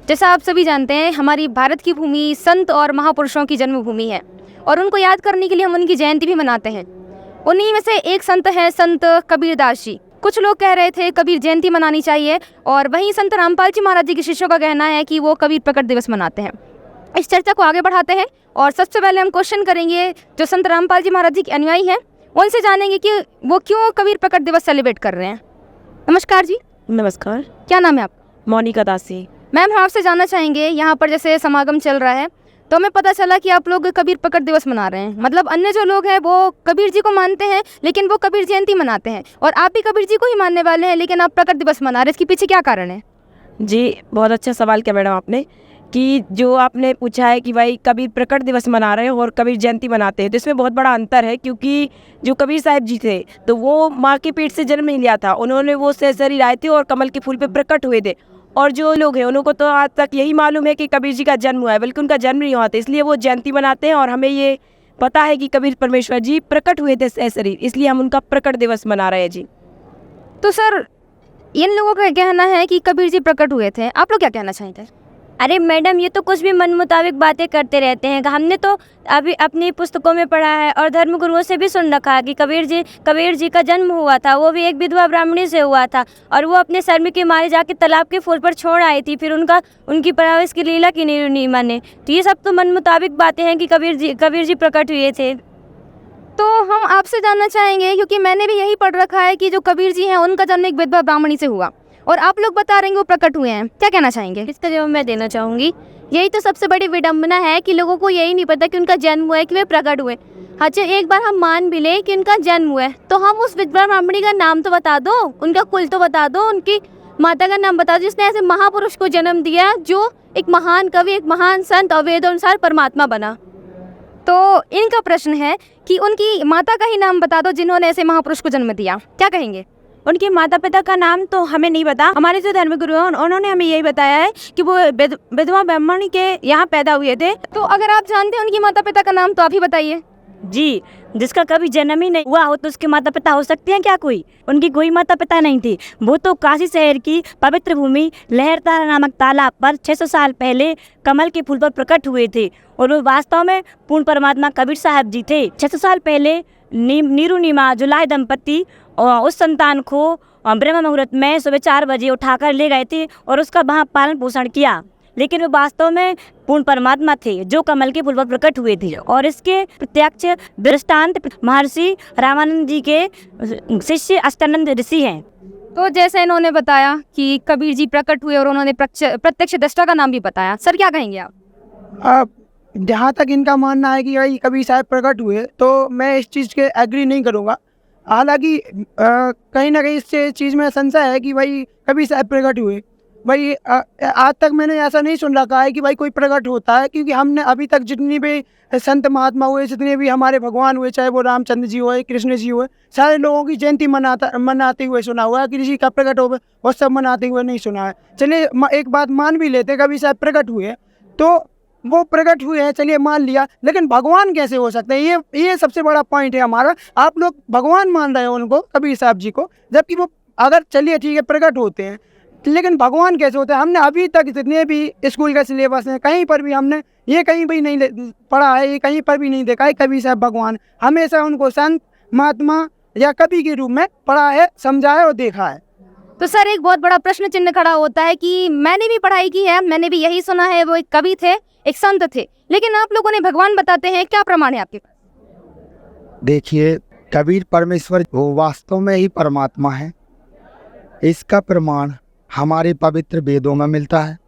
जैसा आप सभी जानते हैं, हमारी भारत की भूमि संत और महापुरुषों की जन्मभूमि है और उनको याद करने के लिए हम उनकी जयंती भी मनाते हैं। उन्हीं में से एक संत है संत कबीरदास जी। कुछ लोग कह रहे थे कबीर जयंती मनानी चाहिए और वहीं संत रामपाल जी महाराज जी के शिष्यों का कहना है कि वो कबीर प्रकट दिवस मनाते हैं। इस चर्चा को आगे बढ़ाते हैं और सबसे पहले हम क्वेश्चन करेंगे जो संत रामपाल जी महाराज जी के अनुयायी हैं, उनसे जानेंगे कि वो क्यों कबीर प्रकट दिवस सेलिब्रेट कर रहे हैं। नमस्कार जी। नमस्कार। क्या नाम है आपका? मोनिका दासी। मैम, हम आपसे जानना चाहेंगे, यहाँ पर जैसे समागम चल रहा है तो हमें पता चला कि आप लोग कबीर प्रकट दिवस मना रहे हैं। मतलब अन्य जो लोग हैं वो कबीर जी को मानते हैं लेकिन वो कबीर जयंती मनाते हैं और आप भी कबीर जी को ही मानने वाले हैं लेकिन आप प्रकट दिवस मना रहे हैं। इसके पीछे क्या कारण है? जी, बहुत अच्छा सवाल किया मैडम आपने कि जो आपने पूछा है कि भाई कबीर प्रकट दिवस मना रहे हैं और कबीर जयंती मनाते हैं, तो इसमें बहुत बड़ा अंतर है। क्योंकि जो कबीर साहब जी थे तो वो माँ के पेट से जन्म नहीं लिया था, उन्होंने वो सहसरी आए थे और कमल के फूल पे प्रकट हुए थे। और जो लोग हैं उनको तो आज तक यही मालूम है कि कबीर जी का जन्म हुआ है, बल्कि उनका जन्म नहीं हुआ था, इसलिए वो जयंती मनाते हैं। और हमें ये पता है कि कबीर परमेश्वर जी प्रकट हुए थे सहसरी, इसलिए हम उनका प्रकट दिवस मना रहे हैं। जी तो सर, इन लोगों का कहना है कि कबीर जी प्रकट हुए थे, आप लोग क्या कहना चाहते हैं? अरे मैडम, ये तो कुछ भी मन मुताबिक बातें करते रहते हैं। हमने तो अभी अपनी पुस्तकों में पढ़ा है और धर्मगुरुओं से भी सुन रखा है कि कबीर जी का जन्म हुआ था, वो भी एक विधवा ब्राह्मणी से हुआ था और वो अपने शर्म के मारे जाके तालाब के फूल पर छोड़ आई थी, फिर उनकी परवरिश की लीला की नहीं माने। तो ये सब तो मन मुताबिक बातें हैं कि कबीर जी प्रकट हुए थे। तो हम आपसे जानना चाहेंगे, क्योंकि मैंने भी यही पढ़ रखा है कि जो कबीर जी हैं उनका जन्म एक विधवा ब्राह्मणी से हुआ और आप लोग बता रहे हैं वो प्रकट हुए हैं, क्या कहना चाहेंगे? इसका जवाब मैं देना चाहूँगी। यही तो सबसे बड़ी विडम्बना है कि लोगों को यही नहीं पता कि उनका जन्म हुआ है, कि वे प्रकट हुए। अच्छा, एक बार हम मान भी लें कि उनका जन्म हुआ है तो हम उस विधवा ब्राह्मणी का नाम तो बता दो, उनका कुल तो बता दो, उनकी माता का नाम बता दो जिसने ऐसे महापुरुष को जन्म दिया, जो एक महान कवि, एक महान संत और वेदानुसार परमात्मा बना। तो इनका प्रश्न है कि उनकी माता का ही नाम बता दो जिन्होंने ऐसे महापुरुष को जन्म दिया, क्या कहेंगे? उनके माता पिता का नाम तो हमें नहीं पता। हमारे जो धर्मगुरु हैं उन्होंने हमें यही बताया है कि वो विधवा ब्राह्मणी के यहाँ पैदा हुए थे। तो अगर आप जानते हैं उनकी माता पिता का नाम तो आप ही बताइए। जी, जिसका कभी जन्म ही नहीं हुआ हो तो उसके माता पिता हो सकते हैं क्या? उनकी कोई माता पिता नहीं थी। वो तो काशी शहर की पवित्र भूमि लहरतारा नामक तालाब पर 600 साल पहले कमल के फूल पर प्रकट हुए थे और वो वास्तव में पूर्ण परमात्मा कबीर साहब जी थे। 600 साल पहले नीरू नीमा जुलाई दंपति और उस संतान को ब्रह्म मुहूर्त में सुबह 4 बजे उठाकर ले गए थे और उसका वहाँ पालन पोषण किया, लेकिन वे वास्तव में पूर्ण परमात्मा थे जो कमल के फूल पर प्रकट हुए थे। और इसके प्रत्यक्ष दृष्टांत महर्षि रामानंद जी के शिष्य अष्टानंद ऋषि हैं। तो जैसे इन्होंने बताया कि कबीर जी प्रकट हुए और उन्होंने प्रत्यक्ष दृष्टा का नाम भी बताया, सर क्या कहेंगे आप? जहाँ तक इनका मानना है कि भाई कबीर साहब प्रकट हुए, तो मैं इस चीज़ के एग्री नहीं करूँगा। हालांकि कहीं ना कहीं इस चीज़ में संशय है कि भाई कबीर साहब प्रकट हुए। भाई आज तक मैंने ऐसा नहीं सुन रखा है कि भाई कोई प्रकट होता है, क्योंकि हमने अभी तक जितनी भी संत महात्मा हुए, जितने भी हमारे भगवान हुए, चाहे वो रामचंद्र जी हुए, कृष्ण जी हुए, सारे लोगों की जयंती मनाते हुए सुना हुआ है। किसी का प्रकट हो वो सब मनाते हुए नहीं सुना है। चलिए एक बात मान भी लेते, कबीर साहब प्रकट हुए तो वो प्रकट हुए हैं, चलिए मान लिया, लेकिन भगवान कैसे हो सकते हैं? ये सबसे बड़ा पॉइंट है हमारा। आप लोग भगवान मान रहे हो उनको, कबीर साहब जी को, जबकि वो अगर चलिए ठीक है प्रकट होते हैं, लेकिन भगवान कैसे होते हैं? हमने अभी तक जितने भी स्कूल का सिलेबस है कहीं पर भी हमने ये कहीं भी नहीं पढ़ा है, ये कहीं पर भी नहीं देखा है कबीर साहब भगवान। हमेशा उनको संत महात्मा या कवि के रूप में पढ़ा है, समझा है और देखा है। तो सर, एक बहुत बड़ा प्रश्न चिन्ह खड़ा होता है कि मैंने भी पढ़ाई की है, मैंने भी यही सुना है वो एक कवि थे, एक संत थे, लेकिन आप लोगों ने भगवान बताते हैं, क्या प्रमाण है आपके पास? देखिए, कबीर परमेश्वर वो वास्तव में ही परमात्मा है। इसका प्रमाण हमारे पवित्र वेदों में मिलता है।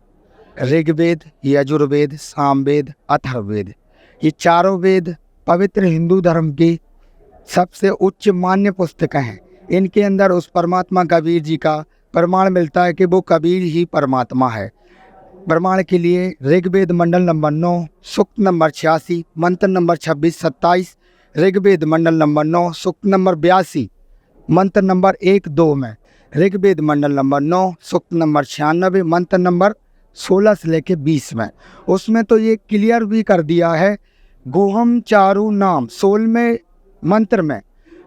ऋग्वेद, यजुर्वेद, सामवेद, अथर्ववेद, ये चारों वेद पवित्र हिंदू धर्म की सबसे उच्च मान्य पुस्तकें हैं। इनके अंदर उस परमात्मा कबीर जी का प्रमाण मिलता है कि वो कबीर ही परमात्मा है। प्रमाण के लिए ऋग्वेद मंडल नंबर 9 सूक्त नंबर 86 मंत्र नंबर 26-27, ऋग्वेद मंडल नंबर 9 सूक्त नंबर 82 मंत्र नंबर 1-2 में, ऋग्वेद मंडल नंबर 9 सूक्त नंबर 96 मंत्र नंबर 16 से लेके 20 में। उसमें तो ये क्लियर भी कर दिया है, गोहम चारु नाम 16वें मंत्र में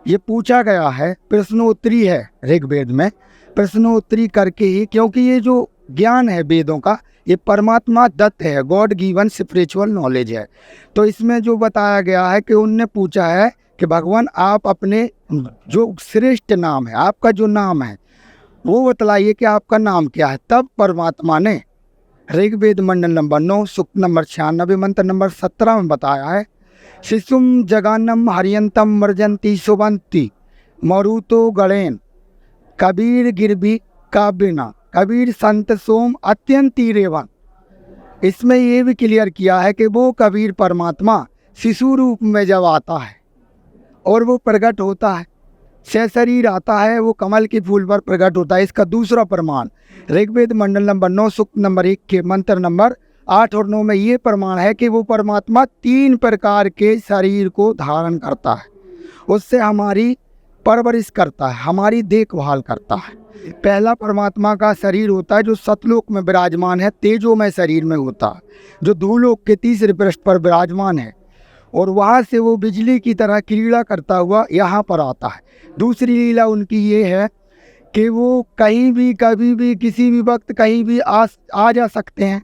ये पूछा गया है, प्रश्नोत्तरी है ऋग्वेद में, प्रश्नोत्तरी करके ही, क्योंकि ये जो ज्ञान है वेदों का, ये परमात्मा दत्त है, गॉड गिवन स्पिरिचुअल नॉलेज है। तो इसमें जो बताया गया है कि उनने पूछा है कि भगवान आप अपने जो श्रेष्ठ नाम है, आपका जो नाम है वो बतलाइए कि आपका नाम क्या है। तब परमात्मा ने ऋग्वेद मंडल नंबर 9 सूक्त नंबर 96 मंत्र नंबर 17 में बताया है, शिशुम जगानम हरियंतम मर्जंती सुबंती मरुतो गणेन कबीर गिरबी काबिना कबीर संत सोम अत्यंती रेवन। इसमें ये भी क्लियर किया है कि वो कबीर परमात्मा शिशु रूप में जब आता है और वो प्रकट होता है, सशरीर आता है, वो कमल के फूल पर प्रकट होता है। इसका दूसरा प्रमाण ऋग्वेद मंडल नंबर 9 सूक्त नंबर 1 के मंत्र नंबर 8 और 9 में ये प्रमाण है कि वो परमात्मा 3 प्रकार के शरीर को धारण करता है, उससे हमारी परवरिश करता है, हमारी देखभाल करता है। पहला परमात्मा का शरीर होता है जो सतलोक में विराजमान है, तेजोमय शरीर में होता है, जो धूलोक के तीसरे पृष्ठ पर विराजमान है, और वहाँ से वो बिजली की तरह क्रीड़ा करता हुआ यहाँ पर आता है। दूसरी लीला उनकी ये है कि वो कहीं भी कभी भी किसी भी वक्त कहीं भी आ जा सकते हैं,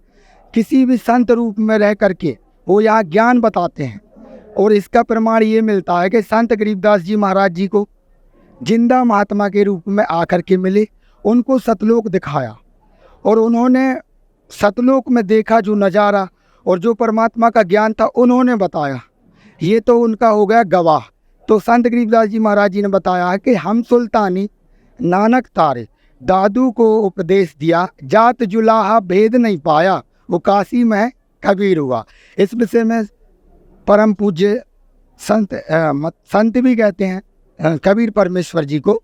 किसी भी संत रूप में रह करके वो यहाँ ज्ञान बताते हैं। और इसका प्रमाण ये मिलता है कि संत गरीबदास जी महाराज जी को जिंदा महात्मा के रूप में आकर के मिले, उनको सतलोक दिखाया और उन्होंने सतलोक में देखा जो नज़ारा और जो परमात्मा का ज्ञान था उन्होंने बताया। ये तो उनका हो गया गवाह। तो संत गरीबदास जी महाराज जी ने बताया है कि हम सुल्तानी नानक तारे दादू को उपदेश दिया, जात जुलाहा भेद नहीं पाया, वो काशी में कबीर हुआ। इस विषय में परम पूज्य संत भी कहते हैं कबीर परमेश्वर जी को,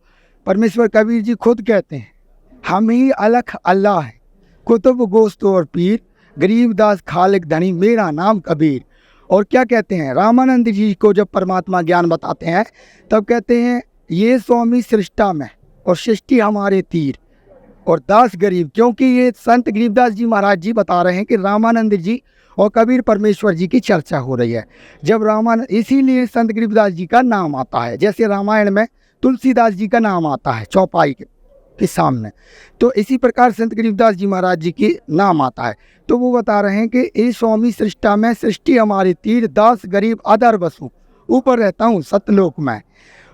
परमेश्वर कबीर जी खुद कहते हैं, हम ही अलख अल्लाह है, कुतुब गोश्त और पीर, गरीबदास खालिक धनी, मेरा नाम कबीर। और क्या कहते हैं रामानंद जी को जब परमात्मा ज्ञान बताते हैं तब कहते हैं, ये स्वामी सृष्टा में और सृष्टि हमारे तीर और दास गरीब। क्योंकि ये संत गरीबदास जी महाराज जी बता रहे हैं कि रामानंद जी और कबीर परमेश्वर जी की चर्चा हो रही है। जब रामानंद, इसीलिए संत गरीबदास जी का नाम आता है, जैसे रामायण में तुलसीदास जी का नाम आता है चौपाई के सामने, तो इसी प्रकार संत गरीबदास जी महाराज जी के नाम आता है। तो वो बता रहे हैं कि ए स्वामी सृष्टा में सृष्टि हमारी तीर, दास गरीब अदर बसु, ऊपर रहता हूँ सतलोक में,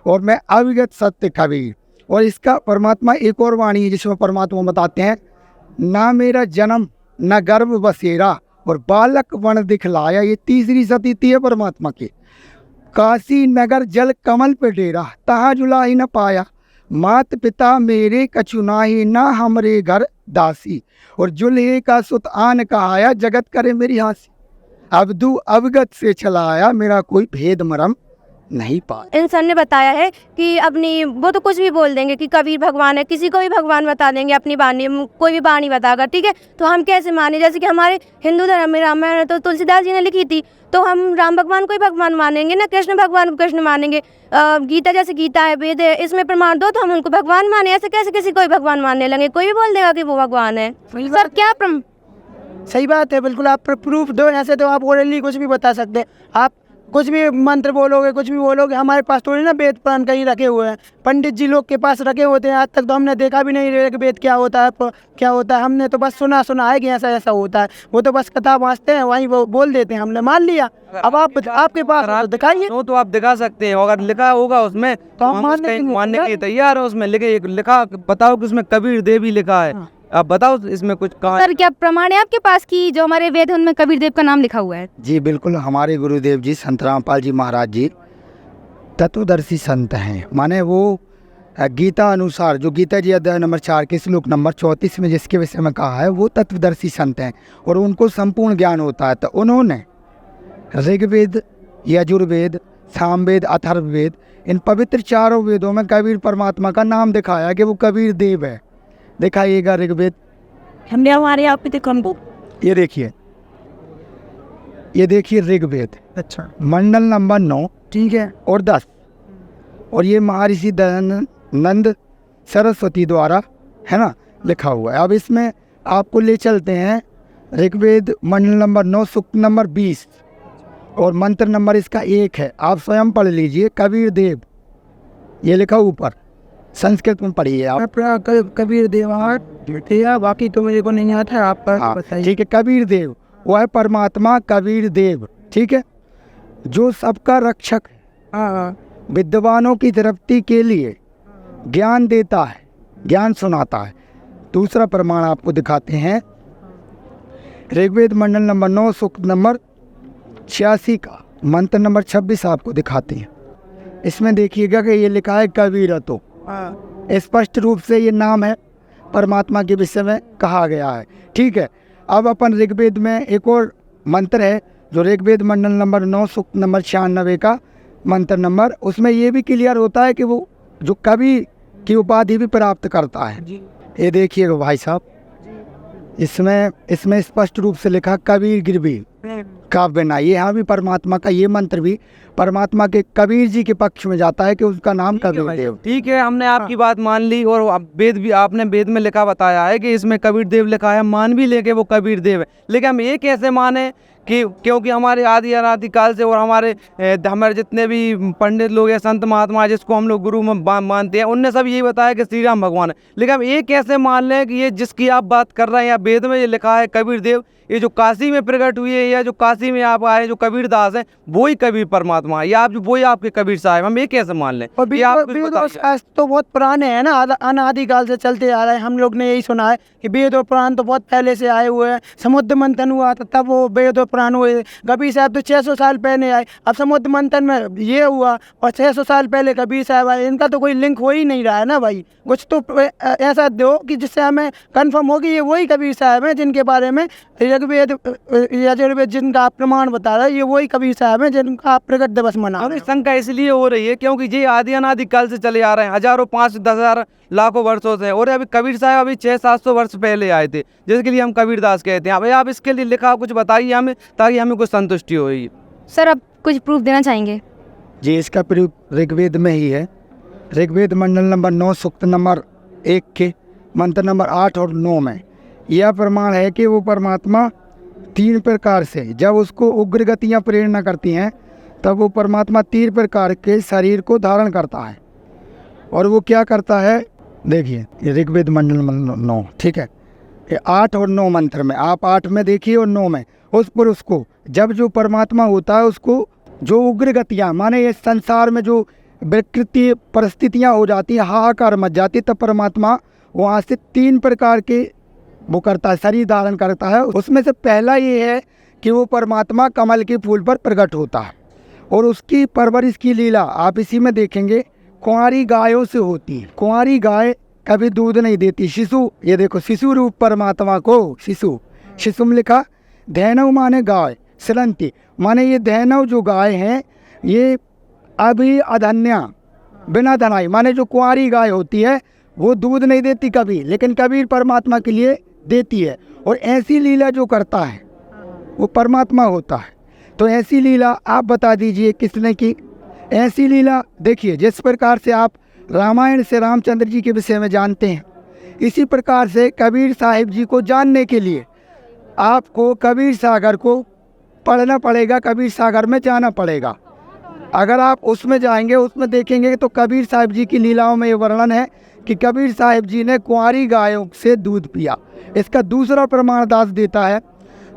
और मैं अविगत सत्य कबीर। और इसका परमात्मा एक और वाणी है जिसमें परमात्मा बताते हैं, ना मेरा जन्म न गर्भ बसेरा और बालक वन दिखलाया। ये तीसरी सतीति है परमात्मा की। काशी नगर जल कमल पे डेरा, तहाँ जुला ही न पाया, मात पिता मेरे कछुनाही ना हमरे घर दासी, और जुल्हे का सुत आन कहाया, जगत करे मेरी हंसी, अवधु अवगत से चलाया, मेरा कोई भेद मरम नहीं पाया। इंसान ने बताया है कि अपनी, वो तो कुछ भी बोल देंगे कि कबीर भगवान है, किसी को भी भगवान बता देंगे, अपनी बाणी, कोई भी बाणी बताएगा, ठीक है, तो हम कैसे माने? जैसे कि हमारे हिंदू धर्म में रामायण तो तुलसीदास जी ने लिखी थी, तो हम राम भगवान को ही भगवान मानेंगे ना, कृष्ण भगवान को कृष्ण मानेंगे। गीता जैसे गीता है, वेद है, इसमें प्रमाण दो तो हम उनको भगवान माने। ऐसे कैसे किसी को भी भगवान मानने लगे? कोई भी बोल देगा कि वो भगवान है। सर क्या सही बात है, बिल्कुल आप प्रूफ दो। ऐसे तो आप ओरली कुछ भी बता सकते हैं, आप कुछ भी मंत्र बोलोगे, कुछ भी बोलोगे। हमारे पास थोड़ी ना वेद पुराण कहीं रखे हुए हैं, पंडित जी लोग के पास रखे होते हैं। आज तक तो हमने देखा भी नहीं कि वेद क्या होता है, क्या होता है। हमने तो बस सुना है कि ऐसा ऐसा होता है। वो तो बस कथा वाँचते हैं, वहीं वो बोल देते हैं, हमने मान लिया। अब आप आपके पास तो दिखाइए, तो आप दिखा सकते हैं, अगर लिखा होगा उसमें तो हम मानने के लिए तैयार है। उसमें लिखा बताओ कि उसमें कबीर देव ही लिखा है, आप बताओ इसमें कुछ कहाँ। सर क्या प्रमाण है आपके पास कि जो हमारे वेद हैं उनमें कबीर देव का नाम लिखा हुआ है? जी बिल्कुल, हमारे गुरुदेव जी संत रामपाल जी महाराज जी तत्वदर्शी संत हैं। माने वो गीता अनुसार, जो गीता जी अध्याय नंबर 4 के श्लोक नंबर 34 में जिसके विषय में कहा है, वो तत्वदर्शी संत हैं और उनको संपूर्ण ज्ञान होता है। तो उन्होंने ऋग्वेद, यजुर्वेद, सामवेद, अथर्ववेद, इन पवित्र चारों वेदों में कबीर परमात्मा का नाम दिखाया कि वो कबीर देव है। दिखाइएगा ऋग्वेद, हमने हमारे यहाँ पे देखो हमको, ये देखिए, ये देखिए ऋग्वेद, अच्छा मंडल नंबर 9 ठीक है, और 10, और ये महर्षि दयानंद सरस्वती द्वारा है ना लिखा हुआ है। अब इसमें आपको ले चलते हैं ऋग्वेद मंडल नंबर 9 सूक्त नंबर 20 और मंत्र नंबर इसका 1 है, आप स्वयं पढ़ लीजिए। कबीर देव ये लिखा ऊपर, संस्कृत में पढ़िए आप। कबीर देव, बाकी तो मेरे को नहीं आता है, आप हाँ बताइए। ठीक है, कबीर देव वो है परमात्मा कबीर देव, ठीक है, जो सबका रक्षक है, हाँ विद्वानों की तृप्ति के लिए ज्ञान देता है, ज्ञान सुनाता है। दूसरा प्रमाण आपको दिखाते हैं, ऋग्वेद मंडल नंबर 9 सूक्त नंबर 86 का मंत्र नंबर 26 आपको दिखाते हैं। इसमें देखिएगा कि ये लिखा है कबीरतो, हाँ स्पष्ट रूप से ये नाम है परमात्मा के विषय में कहा गया है, ठीक है। अब अपन ऋग्वेद में एक और मंत्र है जो ऋग्वेद मंडल नंबर 9 सूक्त नंबर 96 का मंत्र नंबर, उसमें ये भी क्लियर होता है कि वो जो कवि की उपाधि भी प्राप्त करता है। जी ये देखिएगा भाई साहब, इसमें स्पष्ट रूप से लिखा कबीर गिरवी काव्य ना, ये यहाँ भी परमात्मा का ये मंत्र भी परमात्मा के कबीर जी के पक्ष में जाता है कि उसका नाम कबीर देव। ठीक है, हमने आपकी बात मान ली, और वेद भी आपने वेद में लिखा बताया है कि इसमें कबीर देव लिखा है, मान भी लेके वो कबीर देव है। लेकिन हम ये कैसे माने कि क्योंकि हमारे आदि अनादि काल से और हमारे जितने भी पंडित लोग हैं, संत महात्मा जिसको हम लोग गुरु में मानते हैं, उनने सब यही बताया कि श्री राम भगवान है। लेकिन हम ये कैसे मान लें कि ये जिसकी आप बात कर रहे हैं, या वेद में ये लिखा है कबीर देव, ये जो काशी में प्रकट हुई है या जो काशी में आप आए जो कबीर दास है, वो ही कबीर परमात्मा है, या आप वो ही आपके कबीर साहब, हम ये कैसे मान लें? और ये आप कुछ वेद और बताइए। शास्त्र तो बहुत पुराने हैं ना, अनादिकाल से चलते आ रहे हैं। हम लोग ने यही सुना है कि वेद और पुराण तो बहुत पहले से आए हुए हैं। समुद्र मंथन हुआ था तब वो वेद और पुराण हुए। कबीर साहब तो 600 साल पहले आए, अब समुद्र मंथन में ये हुआ और 600 साल पहले कबीर साहब आए। इनका तो कोई लिंक हो ही नहीं रहा है ना भाई। कुछ तो ऐसा दो कि जिससे हमें कन्फर्म हो कि ये वही कबीर साहब हैं जिनके बारे में ऋग्वेद यजुर्वेद जिनका आप प्रमाण बता रहे हैं, ये वही कबीर साहब हैं जिनका आप प्रकट दिवस मना रहे अरे हो। शंका इसलिए हो रही है क्योंकि ये आदि अनादि काल से चले आ रहे हैं, हजारों 5-10 लाखों वर्षों से। और अभी कबीर साहब अभी 600-700 वर्ष पहले आए थे, जिसके लिए हम कबीर दास कहते हैं। अब आप इसके लिए लिखा कुछ बताइए हमें, ताकि हमें कुछ संतुष्टि हो। सर आप कुछ प्रूफ देना चाहेंगे? जी, इसका प्रयोग ऋग्वेद में ही है। ऋग्वेद मंडल नंबर 9 सूक्त नंबर 1 के मंत्र नंबर 8 और 9 में यह प्रमाण है कि वो परमात्मा 3 प्रकार से, जब उसको उग्र गतियाँ प्रेरणा करती हैं, तब वो परमात्मा 3 प्रकार के शरीर को धारण करता है। और वो क्या करता है, देखिए ये ऋग्वेद मंडल 9, ठीक है, ये 8 और 9 मंत्र में, आप 8 में देखिए और 9 में, उस पुरुष को जब जो परमात्मा होता है उसको जो उग्र गतियाँ, माने ये संसार में जो विकृति परिस्थितियाँ हो जाती हैं, हाहाकार मच जाती, तब परमात्मा वहाँ से 3 प्रकार के वो करता है, शरीर धारण करता है। उसमें से पहला ये है कि वो परमात्मा कमल के फूल पर प्रकट होता है, और उसकी परवरिश की लीला आप इसी में देखेंगे, कुंवारी गायों से होती है। कुंवारी गाय कभी दूध नहीं देती, शिशु, ये देखो शिशु रूप परमात्मा को शिशु में लिखा, धैनव माने गाय, सलंती माने ये धैनव जो गाय हैं ये अभी अधन्या बिना धनाई, माने जो कुंवारी गाय होती है वो दूध नहीं देती कभी, लेकिन कबीर परमात्मा के लिए देती है। और ऐसी लीला जो करता है वो परमात्मा होता है। तो ऐसी लीला आप बता दीजिए किसने की? ऐसी लीला देखिए, जिस प्रकार से आप रामायण से रामचंद्र जी के विषय में जानते हैं, इसी प्रकार से कबीर साहिब जी को जानने के लिए आपको कबीर सागर को पढ़ना पड़ेगा, कबीर सागर में जाना पड़ेगा। अगर आप उसमें जाएंगे, उसमें देखेंगे तो कबीर साहिब जी की लीलाओं में ये वर्णन है कि कबीर साहिब जी ने कुंवारी गायों से दूध पिया। इसका दूसरा प्रमाण दास देता है।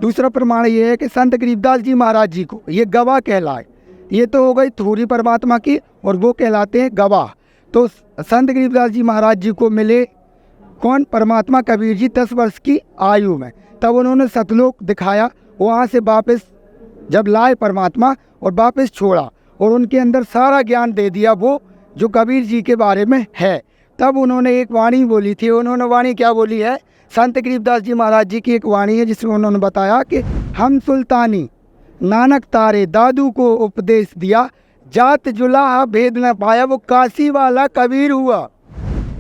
दूसरा प्रमाण ये है कि संत गरीबदास जी महाराज जी को ये गवाह कहलाए। ये तो हो गई थोड़ी परमात्मा की, और वो कहलाते हैं गवाह। तो संत गरीबदास जी महाराज जी को मिले कौन? परमात्मा कबीर जी 10 वर्ष की आयु में। तब उन्होंने सतलोक दिखाया, वहाँ से वापस जब लाए परमात्मा और वापस छोड़ा, और उनके अंदर सारा ज्ञान दे दिया वो जो कबीर जी के बारे में है। तब उन्होंने एक वाणी बोली थी। उन्होंने वाणी क्या बोली है? संत गरीबदास जी महाराज जी की एक वाणी है जिसमें उन्होंने बताया कि हम सुल्तानी नानक तारे दादू को उपदेश दिया, जात जुलाहा भेद न पाया, वो काशी वाला कबीर हुआ।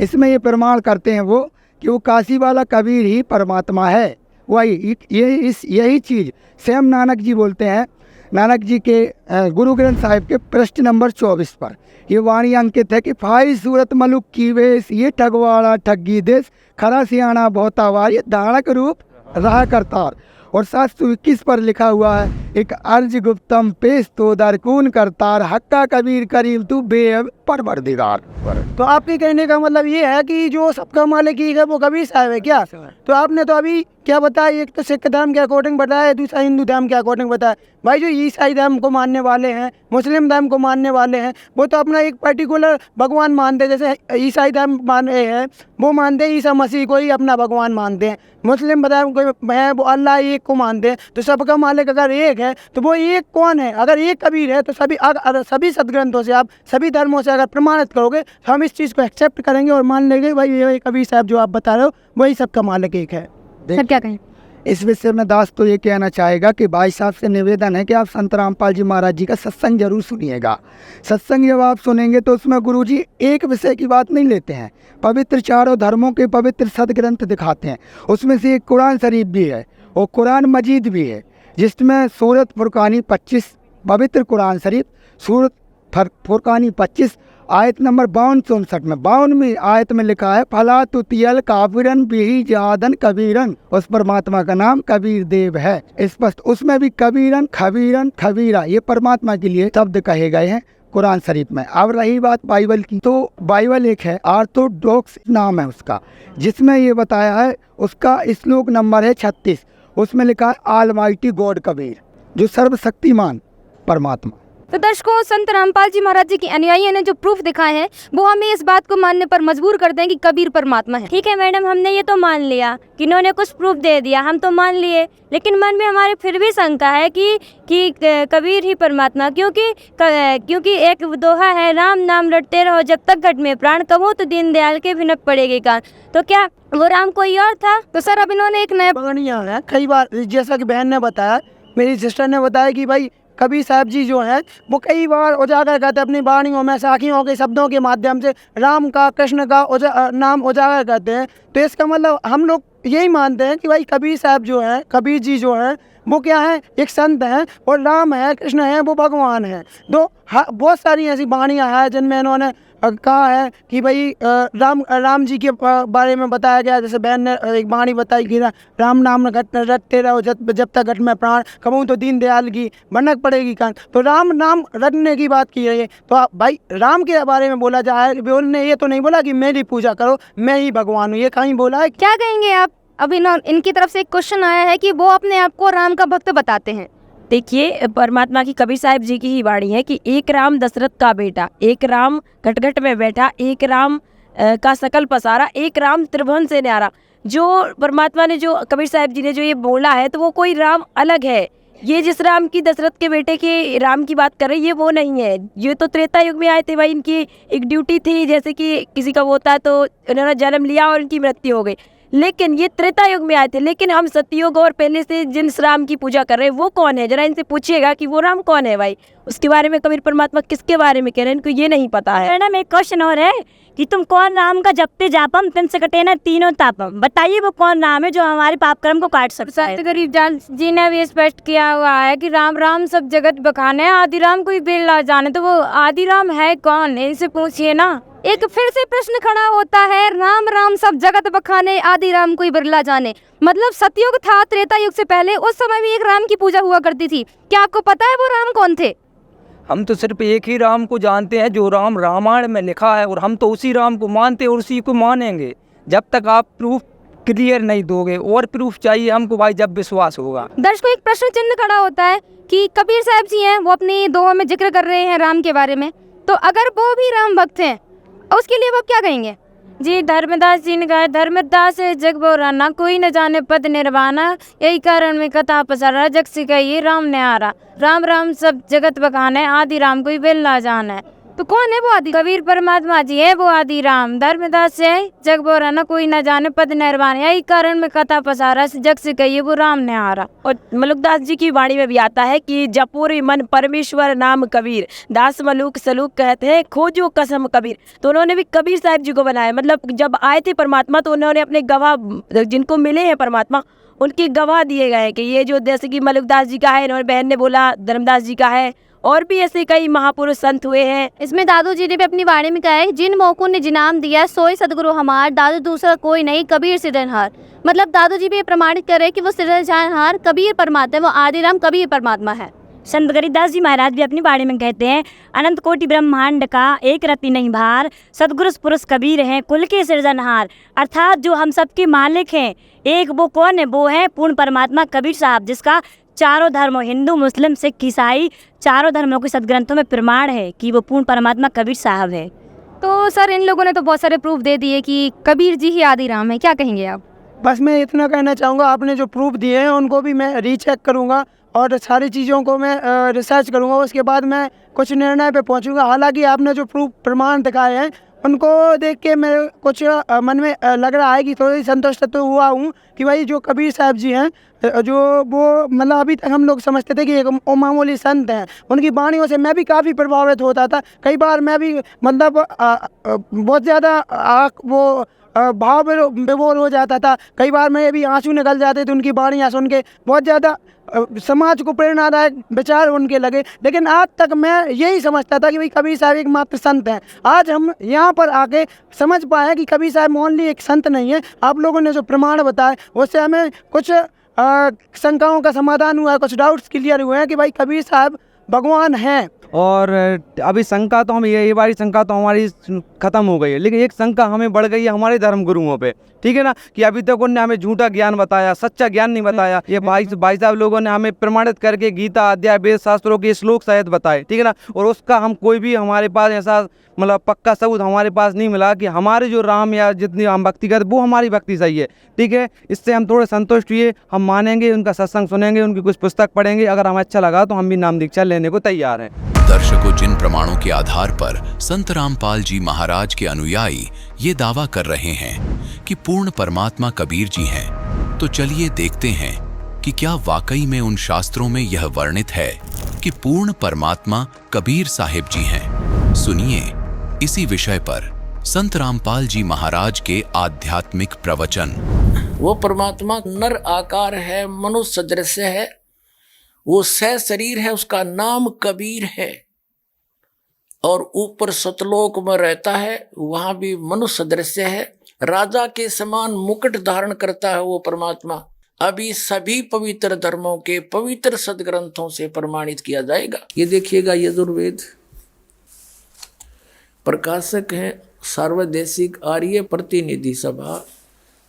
इसमें ये प्रमाण करते हैं वो कि वो काशी वाला कबीर ही परमात्मा है। वही यही चीज़ स्वयं नानक जी बोलते हैं। नानक जी के गुरु ग्रंथ साहिब के पृष्ठ नंबर 24 पर ये वाणी अंकित है कि फाई सूरत मलुक की वेश, ये ठगवाड़ा ठगी देश, खरा सियाणा बहुतावार, ये धारक रूप रहा करतार। और 721 पर लिखा हुआ है, एक अर्ज गुप्तम पेश तो दरकून करतार, हक्का कबीर करीब तू बेअब परवरदिगार पर। तो आपके कहने का मतलब ये है कि जो सबका मालिक एक है वो कबीर साहब है क्या? तो आपने तो अभी क्या बताया, एक तो सिख धर्म के अकॉर्डिंग बताया, दूसरा हिंदू धर्म के अकॉर्डिंग बताया। भाई जो ईसाई धर्म को मानने वाले हैं, मुस्लिम धर्म को मानने वाले हैं, वो तो अपना एक पर्टिकुलर भगवान मानते हैं। जैसे ईसाई धर्म मान रहे हैं, वो मानते हैं ईसा मसीह को ही अपना भगवान मानते हैं। मुस्लिम धर्म को है वो अल्लाह एक को मानते हैं। तो सबका मालिक अगर एक है तो वो एक कौन है? अगर एक कबीर है तो सभी सदग्रंथों से, आप सभी धर्मों से अगर प्रमाणित करोगे तो हम इस चीज़ को एक्सेप्ट करेंगे और मान लेंगे भाई ये कबीर साहब जो आप बता रहे हो वही सबका मालिक एक है। सर क्या कहें? इस विषय में दास तो ये कहना चाहेगा कि भाई साहब से निवेदन है कि आप संत रामपाल जी महाराज जी का सत्संग जरूर सुनिएगा। सत्संग जब आप सुनेंगे तो उसमें गुरुजी एक विषय की बात नहीं लेते हैं, पवित्र चारों धर्मों के पवित्र सदग्रंथ दिखाते हैं। उसमें से एक कुरान शरीफ भी है और कुरान मजीद भी है, जिसमें सूरत फुरकानी 25, पवित्र कुरान शरीफ सूरत फुरकानी 25 आयत नंबर 52-59 में 52वीं आयत में लिखा है, फला तुतियल काफिरन बिही जहादन कबीरन। उस परमात्मा का नाम कबीर देव है स्पष्ट। उसमें भी कबीरन, खबीरन, खबीरा ये परमात्मा के लिए शब्द कहे गए हैं कुरान शरीफ में। अब रही बात बाइबल की, तो बाइबल एक है, ऑर्थोडॉक्स नाम है उसका, जिसमें ये बताया है, उसका श्लोक नंबर है 36। उसमें लिखा है ऑलमाइटी गॉड कबीर, जो सर्वशक्तिमान परमात्मा। तो दर्शकों, संत रामपाल जी महाराज जी के अनुयायियों ने जो प्रूफ दिखाए हैं वो हमें इस बात को मानने पर मजबूर कर दें कि कबीर परमात्मा है। ठीक है मैडम, हमने ये तो मान लिया कि इन्होंने कुछ प्रूफ दे दिया, हम तो मान लिए, लेकिन मन में हमारे फिर भी शंका है कि कबीर ही परमात्मा, क्योंकि एक दोहा है, राम नाम रटते रहो जब तक घट में प्राण, कहो तो दीनदयाल के भिनक पड़ेगी कान। तो क्या वो राम कोई और था? तो सर अब इन्होंने एक नया बढ़िया है। कई बार जैसा कि बहन ने बताया, मेरी सिस्टर ने बताया कि भाई कबीर साहब जी जो हैं वो कई बार उजागर करते अपनी वाणियों में, साखियों के शब्दों के माध्यम से राम का, कृष्ण का नाम उजागर करते हैं। तो इसका मतलब हम लोग यही मानते हैं कि भाई कबीर साहब जो हैं, कबीर जी जो हैं वो क्या है, एक संत हैं, और राम है, कृष्ण है, वो भगवान है। तो बहुत सारी ऐसी वाणियाँ हैं जिनमें इन्होंने कहा है कि भाई राम जी के बारे में बताया गया। जैसे बहन ने एक वाणी बताई कि राम नाम रटते रहो जब तक घट में प्राण, कहूँ तो दीन दयाल की भनक पड़ेगी कान। तो राम नाम रटने की बात की है। तो भाई राम के बारे में बोला जाए, उन्होंने ये तो नहीं बोला कि मेरी पूजा करो, मैं ही भगवान हूँ, ये कहीं बोला है? क्या कहेंगे आप? अभी इनकी तरफ से एक क्वेश्चन आया है कि वो अपने आप को राम का भक्त बताते हैं। देखिए, परमात्मा की कबीर साहिब जी की ही वाणी है कि एक राम दशरथ का बेटा, एक राम घट में बैठा, एक राम का सकल पसारा, एक राम त्रिभुवन से न्यारा। जो परमात्मा ने, जो कबीर साहिब जी ने जो ये बोला है, तो वो कोई राम अलग है। ये जिस राम की दशरथ के बेटे के राम की बात कर रहे हैं, ये वो नहीं है। ये तो त्रेता युग में आए थे भाई, इनकी एक ड्यूटी थी, जैसे कि किसी का होता है तो उन्होंने जन्म लिया और उनकी मृत्यु हो गई, लेकिन ये त्रेता युग में आए थे। लेकिन हम सतयुग और पहले से जिस राम की पूजा कर रहे हैं वो कौन है? जरा इनसे पूछिएगा कि वो राम कौन है भाई, उसके बारे में कबीर परमात्मा किसके बारे में कह रहे हैं, इनको ये नहीं पता है। मैडम एक क्वेश्चन और है कि तुम कौन राम का जपते जापम तिन से कटे ना तीनों तापम, बताइए वो कौन नाम है जो हमारे पाप कर्म को काट सकता है? संत गरीबदास जी ने भी स्पष्ट किया हुआ है कि राम राम सब जगत बखाने, आदि राम कोई बिरला जाने। तो वो आदि राम है कौन? इनसे पूछिए ना। एक फिर से प्रश्न खड़ा होता है, राम राम सब जगत बखाने, आदि राम कोई बिरला जाने। मतलब सतयुग था, त्रेता युग से पहले, उस समय भी एक राम की पूजा हुआ करती थी। क्या आपको पता है वो राम कौन थे? हम तो सिर्फ एक ही राम को जानते हैं जो राम रामायण में लिखा है, और हम तो उसी राम को मानते और उसी को मानेंगे जब तक आप प्रूफ क्लियर नहीं दोगे। और प्रूफ चाहिए हमको भाई, जब विश्वास होगा। दर्शकों, एक प्रश्न चिन्ह खड़ा होता है कि कबीर साहब जी हैं, वो अपनी दोहों में जिक्र कर रहे हैं राम के बारे में, तो अगर वो भी राम भक्त हैं उसके लिए वो क्या कहेंगे? जी, धर्मदास जी ने कहा, धर्मदास है जग बोराना, कोई न जाने पद निर्वाणा, यही कारण में कथा पसारा, जग से कहिए राम ने आ रहा, राम राम सब जगत बखाने, आदि राम कोई बिल ना जाना है। तो कौन है वो आदि? कबीर परमात्मा जी है वो आदि राम। धर्मदास है जग बोराना, कोई न जाने पद निर्वाण, यही कारण में कथा पसारा, जग से कहिए वो राम ने आ रहा। और मलुकदास जी की वाणी में भी आता है कि जपूरी मन परमेश्वर नाम कबीर, दास मलुक सलूक कहते हैं, खोजो कसम कबीर। तो उन्होंने भी कबीर साहब जी को बनाया। मतलब जब आए थे परमात्मा तो उन्होंने अपने गवाह, जिनको मिले हैं परमात्मा, उनके गवाह दिए गए हैं कि ये जो, जैसे कि मलुकदास जी का है, इन्होंने बहन ने बोला धर्मदास जी का है, और भी ऐसे कई महापुरुष संत हुए हैं। इसमें दादू जी ने भी अपनी वाणी में कहा है, जिन मौकों ने जिनाम दिया सोई सदगुरु हमार, दादू दूसरा कोई नहीं कबीर सिरजनहार। मतलब दादू जी भी ये प्रमाणित कर रहे हैं कि वो सिरजनहार कबीर परमात्मा है, वो आदि राम कबीर परमात्मा है। संत गरीदास जी महाराज भी अपनी बाणी में कहते हैं, अनंत कोटि ब्रह्मांड का एक रति नहीं भार, सदगुरु पुरुष कबीर हैं कुल के सृजनहार। अर्थात जो हम सबके मालिक हैं, एक वो कौन है? वो है पूर्ण परमात्मा कबीर साहब, जिसका चारों धर्मों, हिंदू मुस्लिम सिख ईसाई, चारों धर्मों के सदग्रंथों में प्रमाण है कि वो पूर्ण परमात्मा कबीर साहब है। तो सर इन लोगों ने तो बहुत सारे प्रूफ दे दिए कि कबीर जी ही आदि राम है, क्या कहेंगे आप? बस मैं इतना कहना चाहूँगा, आपने जो प्रूफ दिए हैं उनको भी मैं रीचेक करूँगा और सारी चीज़ों को मैं रिसर्च करूँगा, उसके बाद मैं कुछ निर्णय पे पहुँचूँगा। हालांकि आपने जो प्रूफ प्रमाण दिखाए हैं उनको देख के मैं कुछ मन में लग रहा है कि थोड़ी संतुष्ट तो हुआ हूँ कि भाई जो कबीर साहब जी हैं, जो वो मतलब अभी तक हम लोग समझते थे कि एक मामूली संत हैं, उनकी वाणियों से मैं भी काफ़ी प्रभावित होता था। कई बार मैं भी मतलब बहुत ज़्यादा वो भाव विभोर हो जाता था। कई बार मेरे भी आंसू निकल जाते थे उनकी वाणियाँ सुन के, बहुत ज़्यादा समाज को प्रेरणादायक विचार उनके लगे। लेकिन आज तक मैं यही समझता था कि भाई कबीर साहब एकमात्र संत हैं। आज हम यहाँ पर आके समझ पाए कि कबीर साहब ओनली एक संत नहीं है। आप लोगों ने जो प्रमाण बताए उससे हमें कुछ शंकाओं का समाधान हुआ है, कुछ डाउट्स क्लियर हुए हैं कि भाई कबीर साहब भगवान हैं। और अभी शंका तो हम ये वाली शंका तो हमारी ख़त्म हो गई है, लेकिन एक शंका हमें बढ़ गई है हमारे धर्म गुरुओं पे, ठीक है ना, कि अभी तक उन्होंने हमें झूठा ज्ञान बताया, सच्चा ज्ञान नहीं बताया। ये भाई साहब लोगों ने हमें प्रमाणित करके गीता अध्याय वेद शास्त्रों के श्लोक शायद बताए, ठीक है ना, और उसका हम कोई भी हमारे पास ऐसा मतलब पक्का सबूत हमारे पास नहीं मिला कि हमारे जो राम या जितनी हम भक्ति करते वो हमारी भक्ति सही है, ठीक है। इससे हम थोड़े संतुष्ट हुए, हम मानेंगे, उनका सत्संग सुनेंगे, उनकी कुछ पुस्तक पढ़ेंगे, अगर हमें अच्छा लगा तो हम भी नाम दीक्षा लेने को तैयार हैं। दर्शकों, जिन प्रमाणों के आधार पर संत रामपाल जी महाराज के अनुयायी ये दावा कर रहे हैं कि पूर्ण परमात्मा कबीर जी हैं, तो चलिए देखते हैं कि क्या वाकई में उन शास्त्रों में यह वर्णित है कि पूर्ण परमात्मा कबीर साहिब जी हैं। सुनिए इसी विषय पर संत रामपाल जी महाराज के आध्यात्मिक प्रवचन। वो परमात्मा नर आकार है, मनुष्य सदृश्य है, वो सह शरीर है, उसका नाम कबीर है, और ऊपर सतलोक में रहता है, वहां भी मनुष्य सदृश्य है, राजा के समान मुकुट धारण करता है वो परमात्मा। अभी सभी पवित्र धर्मों के पवित्र सदग्रंथों से प्रमाणित किया जाएगा। ये देखिएगा, यजुर्वेद प्रकाशक है सार्वदेशिक आर्य प्रतिनिधि सभा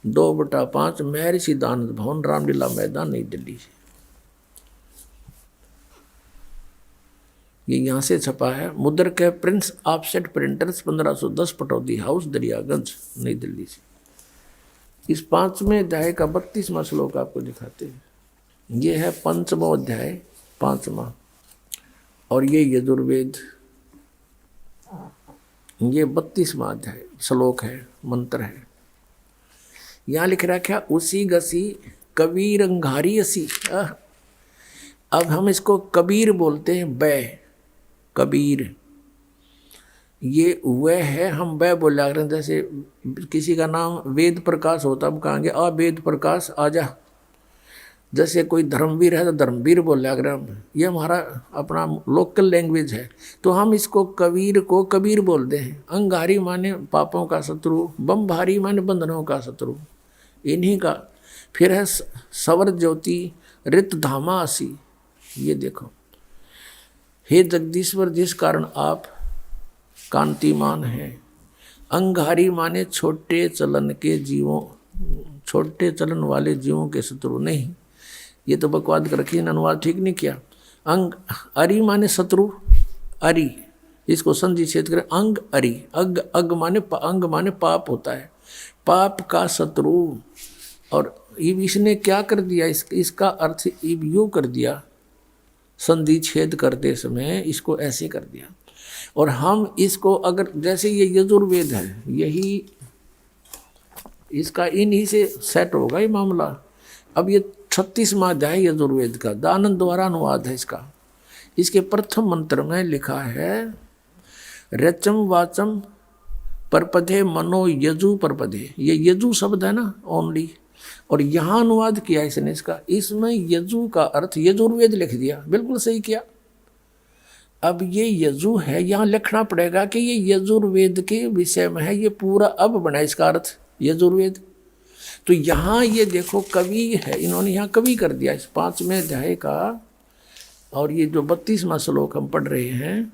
2/5 महर्षि दानंद भवन, रामलीला मैदान, नई दिल्ली। ये यहाँ से छपा है। मुद्रक है Prince offset printers, 1510 Pataudi house, Daryaganj, नई दिल्ली से। इस 5वें अध्याय का 32वां श्लोक आपको दिखाते हैं। ये है 5वां अध्याय, 5वां, और ये यजुर्वेद, ये 32वां अध्याय श्लोक है, मंत्र है। यहाँ लिख रखा उसी गसी कबीर अंगारी असी। अब हम इसको कबीर बोलते हैं, बै कबीर, ये वह है, हम वह बोला करें। जैसे किसी का नाम वेद प्रकाश होता, हम कहेंगे आ वेद प्रकाश आजा। जैसे कोई धर्मवीर है तो धर्मवीर बोला करें हम, ये हमारा अपना लोकल लैंग्वेज है। तो हम इसको कबीर को कबीर बोलते हैं। अंगारी माने पापों का शत्रु, बमभारी माने बंधनों का शत्रु, इन्हीं का। फिर है सवर ज्योति रित धामा असी। ये देखो, हे जगदीश्वर, जिस कारण आप कांतिमान हैं। अंगारी माने छोटे चलन के जीवों, छोटे चलन वाले जीवों के शत्रु नहीं। ये तो बकवाद कर रखी, अनुवाद ठीक नहीं किया। अंग अरि माने शत्रु, अरि इसको संधि छेद करें, अंग अरि, अग अग माने अंग माने पाप होता है, पाप का शत्रु। और इसने क्या कर दिया, इसका अर्थ यूँ कर दिया, संधि छेद करते समय इसको ऐसे कर दिया। और हम इसको अगर जैसे ये यजुर्वेद है, यही इसका इन्हीं से सेट होगा ये मामला। अब ये 36वां अध्याय यजुर्वेद का दानंद द्वारा अनुवाद है इसका। इसके प्रथम मंत्र में लिखा है रचम वाचम परपदे मनो यजु परपदे। ये यजु शब्द है ना ओनली, और यहाँ अनुवाद किया इसने इसका। इसमें यजु का अर्थ यजुर्वेद लिख दिया, बिल्कुल सही किया। अब ये यजु है, यहाँ लिखना पड़ेगा कि ये यजुर्वेद के विषय में है। ये पूरा अब बना इसका अर्थ यजुर्वेद। तो यहाँ ये देखो कवि है, इन्होंने यहाँ कवि कर दिया इस 5वें अध्याय का। और ये जो 32वां श्लोक हम पढ़ रहे हैं,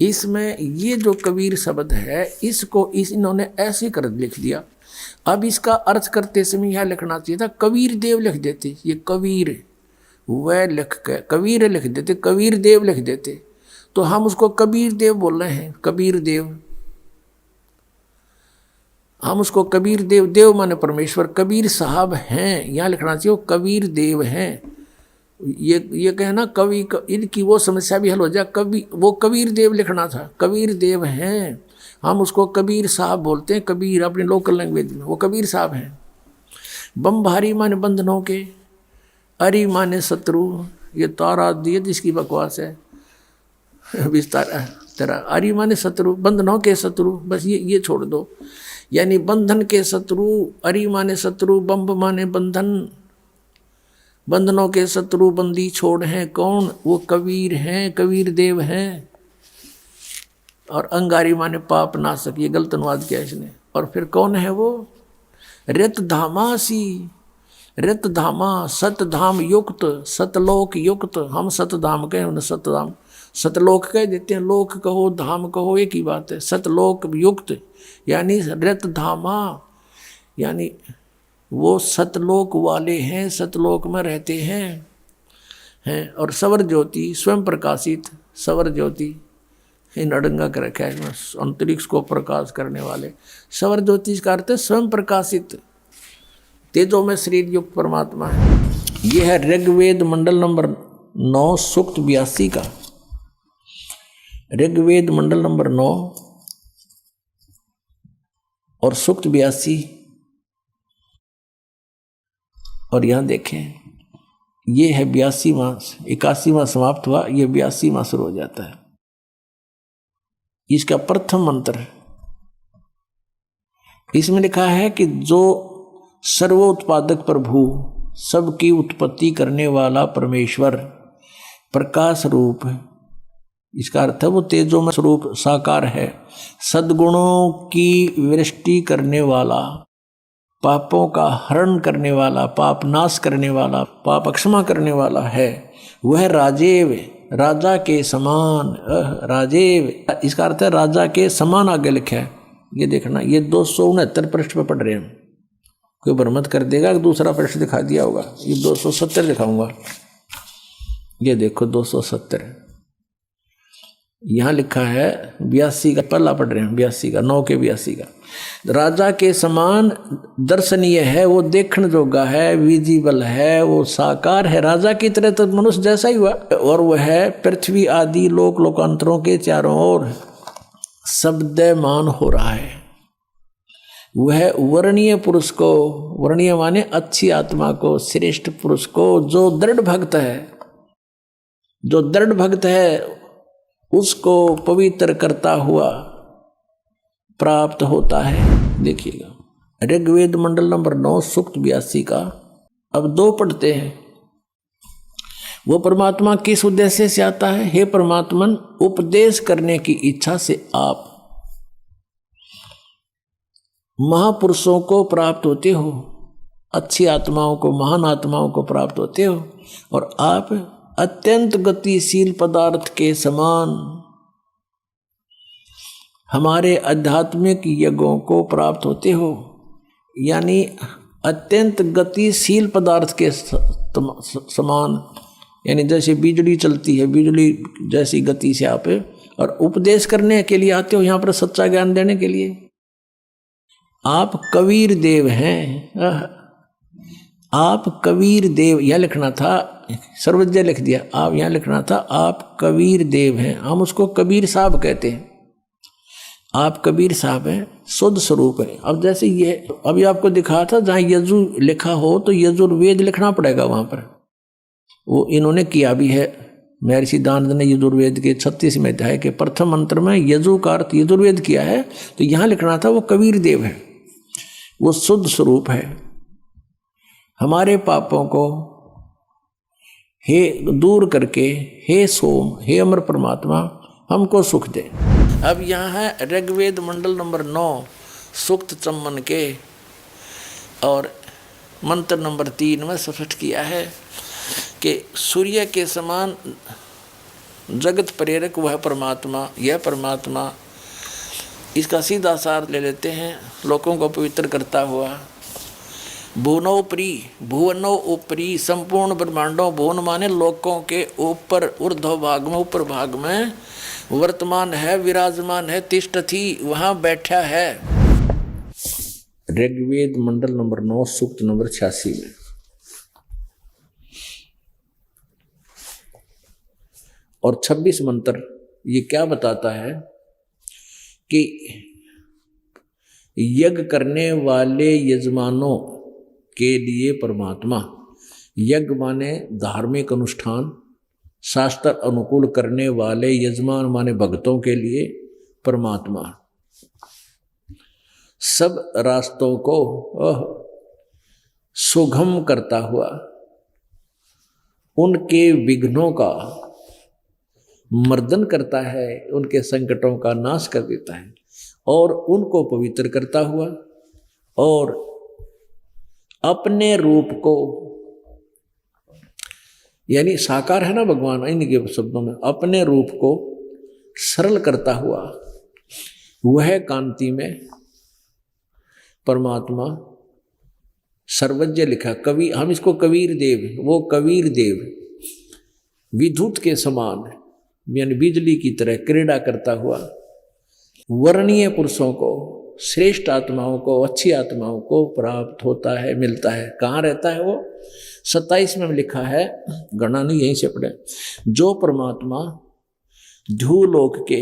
इसमें ये जो कबीर शब्द है इसको इन्होंने ऐसे कर लिख दिया। अब इसका अर्थ करते समय यह लिखना चाहिए था कबीर देव लिख देते, ये कबीर वह लिख के कबीर लिख देते, कबीर देव लिख देते, तो हम उसको कबीर देव बोल रहे हैं, कबीर देव। हम उसको कबीर देव, देव माने परमेश्वर, कबीर साहब हैं, यहाँ लिखना चाहिए कबीर देव हैं। ये कहना कवि इनकी वो समस्या भी हल हो जाए, कवि वो कबीर देव लिखना था, कबीर देव हैं, हम उसको कबीर साहब बोलते हैं, कबीर अपने लोकल लैंग्वेज में, वो कबीर साहब हैं। बम भारी माने बंधनों के, अरी माने शत्रु, ये तारा दिए जिसकी बकवास है विस्तार तेरा, अरी माने शत्रु, बंधनों के शत्रु, बस ये छोड़ दो, यानी बंधन के शत्रु, अरी माने शत्रु, बम्ब माने बंधन, बंधनों के शत्रु बंदी छोड़ हैं कौन, वो कबीर हैं, कबीर देव हैं। और अंगारी माने पाप नाशक, ये गलत अनुवाद किया इसने। और फिर कौन है वो, रित धामासी, रित धामा, सतधाम युक्त, सतलोक युक्त, हम सतधाम कहें उन्हें सतधाम, सतलोक कह देते हैं, लोक कहो धाम कहो एक ही बात है, सतलोक युक्त यानी रित धामा, यानी वो सतलोक वाले हैं, सतलोक में रहते हैं। और सवर ज्योति स्वयं प्रकाशित, सवर ज्योति इन अड़ंगा कर रखा है, अंतरिक्ष को प्रकाश करने वाले, सवर ज्योति का अर्थ है स्वयं प्रकाशित, तेजो में शरीर युक्त परमात्मा है। यह है ऋग्वेद मंडल नंबर 9 सूक्त 82 का, ऋग्वेद मंडल नंबर 9 और सूक्त 82। और यहां देखें ये है 82वां, 81वां समाप्त हुआ, ये 82वां शुरू हो जाता है। इसका प्रथम मंत्र है, इसमें लिखा है कि जो सर्वोत्पादक प्रभु, सबकी उत्पत्ति करने वाला परमेश्वर, प्रकाश रूप है, इसका अर्थ है वो तेजो में स्वरूप साकार है, सद्गुणों की वृष्टि करने वाला, पापों का हरण करने वाला, पाप नाश करने वाला, पाप क्षमा करने वाला है, वह राजेव, राजा के समान, राजेव, इसका अर्थ है राजा के समान आगे लिखा है। ये देखना, ये 269 पृष्ठ पर पढ़ रहे हैं, कोई भ्रमत कर देगा कि दूसरा पृष्ठ दिखा दिया होगा, ये 270 दिखाऊंगा, ये देखो 270 यहाँ लिखा है, 82 का पहला पढ़ रहे हैं, 82 का 9 के 82 का, राजा के समान दर्शनीय है, वो देखने जोगा है, विजिबल है, वो साकार है, राजा की तरह तो मनुष्य जैसा ही हुआ। और वह है पृथ्वी आदि लोक लोकांतरों के चारों ओर शब्दमान हो रहा है। वह वर्णीय पुरुष को, वर्णीय माने अच्छी आत्मा को, श्रेष्ठ पुरुष को, जो दृढ़ भक्त है, जो दृढ़ भक्त है उसको पवित्र करता हुआ प्राप्त होता है। देखिएगा ऋग्वेद मंडल नंबर 9 सूक्त 82 का। अब 2 पढ़ते हैं। वो परमात्मा किस उद्देश्य से आता है? हे परमात्मन, उपदेश करने की इच्छा से आप महापुरुषों को प्राप्त होते हो, अच्छी आत्माओं को, महान आत्माओं को प्राप्त होते हो, और आप अत्यंत गतिशील पदार्थ के समान हमारे आध्यात्मिक यज्ञों को प्राप्त होते हो। यानी अत्यंत गतिशील पदार्थ के समान, यानी जैसे बिजली चलती है, बिजली जैसी गति से आप, और उपदेश करने के लिए आते हो, यहाँ पर सच्चा ज्ञान देने के लिए। आप कबीर देव हैं, आप कबीर देव, यह लिखना था, सर्वज्ञ लिख दिया, आप यहाँ लिखना था आप कबीर देव हैं। हम उसको कबीर साहब कहते हैं, आप कबीर साहब हैं, शुद्ध स्वरूप है। अब जैसे ये अभी आपको दिखा था, जहाँ यजु लिखा हो तो यजुर्वेद लिखना पड़ेगा वहाँ पर, वो इन्होंने किया भी है। महर्षि दानद ने यजुर्वेद के 36वें अध्याय के प्रथम मंत्र में यजु का अर्थ यजुर्वेद किया है, तो यहाँ लिखना था वो कबीर देव है, वो शुद्ध स्वरूप है। हमारे पापों को हे दूर करके, हे सोम, हे अमर परमात्मा, हमको सुख दे। अब यहाँ है ऋग्वेद मंडल नंबर 9 सूक्त चम्मन के, और मंत्र नंबर 3 में स्पष्ट किया है, कि सूर्य के समान जगत प्रेरक वह परमात्मा, यह परमात्मा, इसका सीधा सार ले लेते हैं, लोगों को पवित्र करता हुआ। भुवनों ऊपरी संपूर्ण ब्रह्मांडों, भुवन माने लोकों के ऊपर, ऊर्ध्व भाग में, ऊपर भाग में वर्तमान है, विराजमान है, तिष्ठति, वहां बैठा है। ऋग्वेद मंडल नंबर 9 सूक्त नंबर 86 में। और 26 मंत्र ये क्या बताता है कि यज्ञ करने वाले यजमानों के लिए परमात्मा, यज्ञ माने धार्मिक अनुष्ठान, शास्त्र अनुकूल करने वाले यजमान माने भक्तों के लिए परमात्मा, सब रास्तों को सुगम करता हुआ उनके विघ्नों का मर्दन करता है, उनके संकटों का नाश कर देता है और उनको पवित्र करता हुआ और अपने रूप को, यानी साकार है ना भगवान, इनके शब्दों में अपने रूप को सरल करता हुआ वह कांति में परमात्मा सर्वज्ञ लिखा। कवि, हम इसको कबीर देव, वो कबीर देव विद्युत के समान यानी बिजली की तरह क्रीड़ा करता हुआ वर्णीय पुरुषों को, श्रेष्ठ आत्माओं को, अच्छी आत्माओं को प्राप्त होता है, मिलता है। कहाँ रहता है वो? 27 में लिखा है, गणना नहीं यहीं से पढ़े, जो परमात्मा ध्रुवलोक के,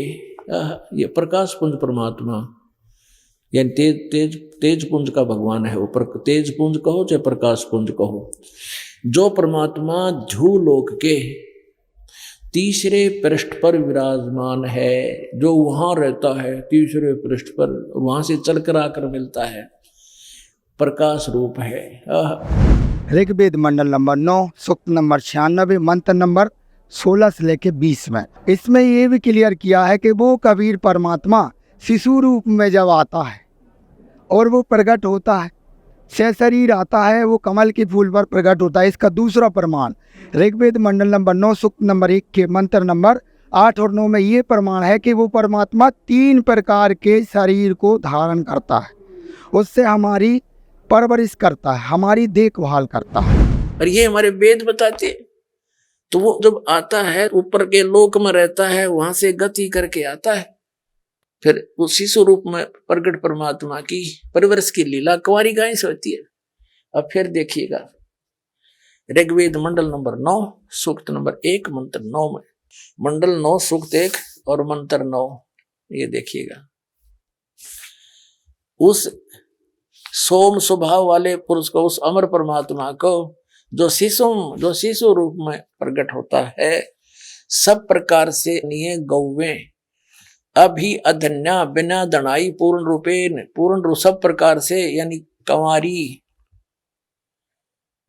ये प्रकाश पुंज परमात्मा यानी तेज पुंज का भगवान है वो, तेज पुंज कहो चाहे प्रकाश पुंज कहो, जो परमात्मा ध्रुवलोक के तीसरे पृष्ठ पर विराजमान है, जो वहां रहता है तीसरे पृष्ठ पर, वहां से चलकर आकर मिलता है, प्रकाश रूप है। ऋग्वेद मंडल नंबर 9 सूक्त नंबर 96 मंत्र नंबर 16 से लेके 20 में इसमें ये भी क्लियर किया है कि वो कबीर परमात्मा शिशु रूप में जब आता है और वो प्रकट होता है, शरीर आता है, वो कमल के फूल पर प्रकट होता है। इसका दूसरा प्रमाण ऋग्वेद मंडल नंबर 9 सूक्त नंबर 1 के मंत्र नंबर 8 और 9 में ये प्रमाण है कि वो परमात्मा 3 प्रकार के शरीर को धारण करता है, उससे हमारी परवरिश करता है, हमारी देखभाल करता है। और ये हमारे वेद बताते हैं। तो वो जब आता है ऊपर के लोक में रहता है, वहां से गति करके आता है, फिर उस शिशु रूप में प्रगट परमात्मा की परवरिश की लीला कुंवारी गाय से होती है। अब फिर देखिएगा ऋग्वेद मंडल नंबर 9 सूक्त नंबर 1 मंत्र 9 में, मंडल 9 सूक्त 1 और मंत्र 9, ये देखिएगा, उस सोम स्वभाव वाले पुरुष को, उस अमर परमात्मा को जो शिशु रूप में प्रकट होता है, सब प्रकार से निये गौवें अभी अधन्या बिना दनाई पूर्ण रूप सब प्रकार से यानी कंवारी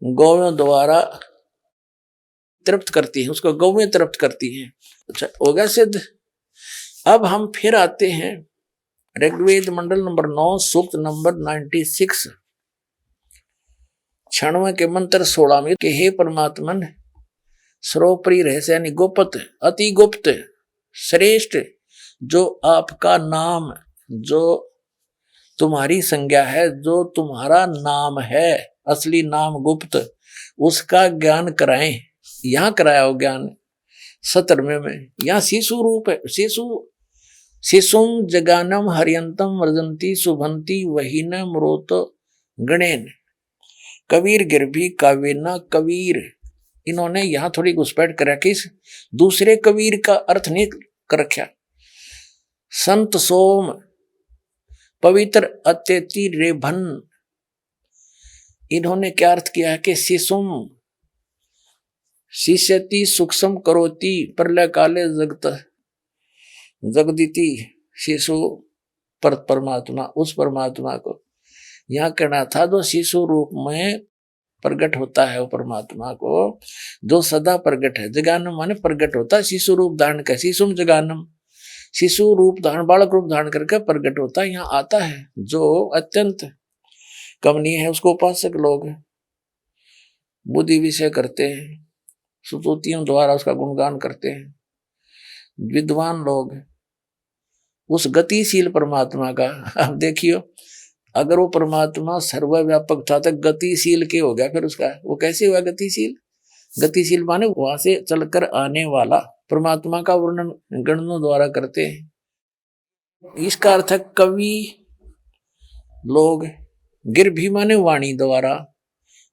गौवें द्वारा तृप्त करती है, उसको गौवें तृप्त करती हैं। अच्छा हो गया सिद्ध। अब हम फिर आते हैं ऋग्वेद मंडल नंबर 9 सूक्त नंबर 96 96 के मंत्र 16 में कि हे परमात्मन सर्वोपरि रहस्य यानी गुप्त, अति गुप्त, श्रेष्ठ, जो आपका नाम, जो तुम्हारी संज्ञा है, जो तुम्हारा नाम है, असली नाम गुप्त, उसका ज्ञान कराएं। यहाँ कराया हो ज्ञान 17वें में। यहाँ शिशु रूप है, शिशुम जगानम हरियंतम वर्जंती शुभंती वहीन मरोत गणेन कबीर गिरभी कावेना कबीर। इन्होंने यहाँ थोड़ी घुसपैठ कर रखी, दूसरे कबीर का अर्थ नहीं कर रखा। संत सोम पवित्र अत्यति रेभन, इन्होंने क्या अर्थ किया है कि शिशुम शिष्यति सूक्ष्म करोति प्रलय काले जगत जगदिति, शिशु पर परमात्मा, उस परमात्मा को यहाँ कहना था जो शिशु रूप में प्रकट होता है, वो परमात्मा को जो सदा प्रकट है। जगानम माने प्रकट होता है, शिशु रूप धारण कर, शिशुम जगानम, शिशु रूप धारण, बालक रूप धारण करके प्रकट होता है, यहाँ आता है, जो अत्यंत कमनीय है, उसको उपासक लोग बुद्धि विषय करते हैं, स्तुतियों द्वारा उसका गुणगान करते हैं। विद्वान लोग उस गतिशील परमात्मा का, अब देखियो, अगर वो परमात्मा सर्वव्यापक था तो गतिशील के हो गया, फिर उसका वो कैसे हुआ गतिशील? गतिशील माने वहां से चलकर आने वाला। परमात्मा का वर्णन गणों द्वारा करते हैं। इसका अर्थ है कवि लोग, गिरभी माने वाणी द्वारा,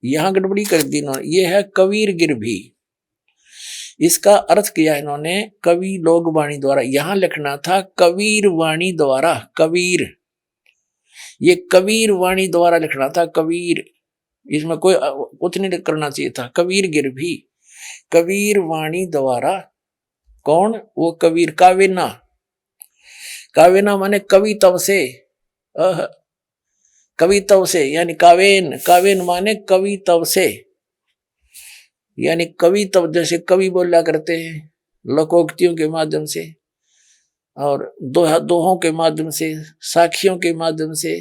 यहां गड़बड़ी कर दी इन्होंने, ये है कबीर गिरभी। इसका अर्थ किया इन्होंने कवि लोग वाणी द्वारा, यहां लिखना था कबीर वाणी द्वारा। कबीर, ये कबीर वाणी द्वारा लिखना था, कबीर, इसमें कोई कुछ नहीं करना चाहिए था। कबीर गिरभी, कबीर वाणी द्वारा। कौन? वो कबीर। कावेना, कावेना माने कवि तव से, कवि तव से, यानी कावेन, कावेन माने कवि तव से, यानी कवि तब, जैसे कवि बोला करते हैं लोकोक्तियों के माध्यम से और दोहों के माध्यम से, साखियों के माध्यम से,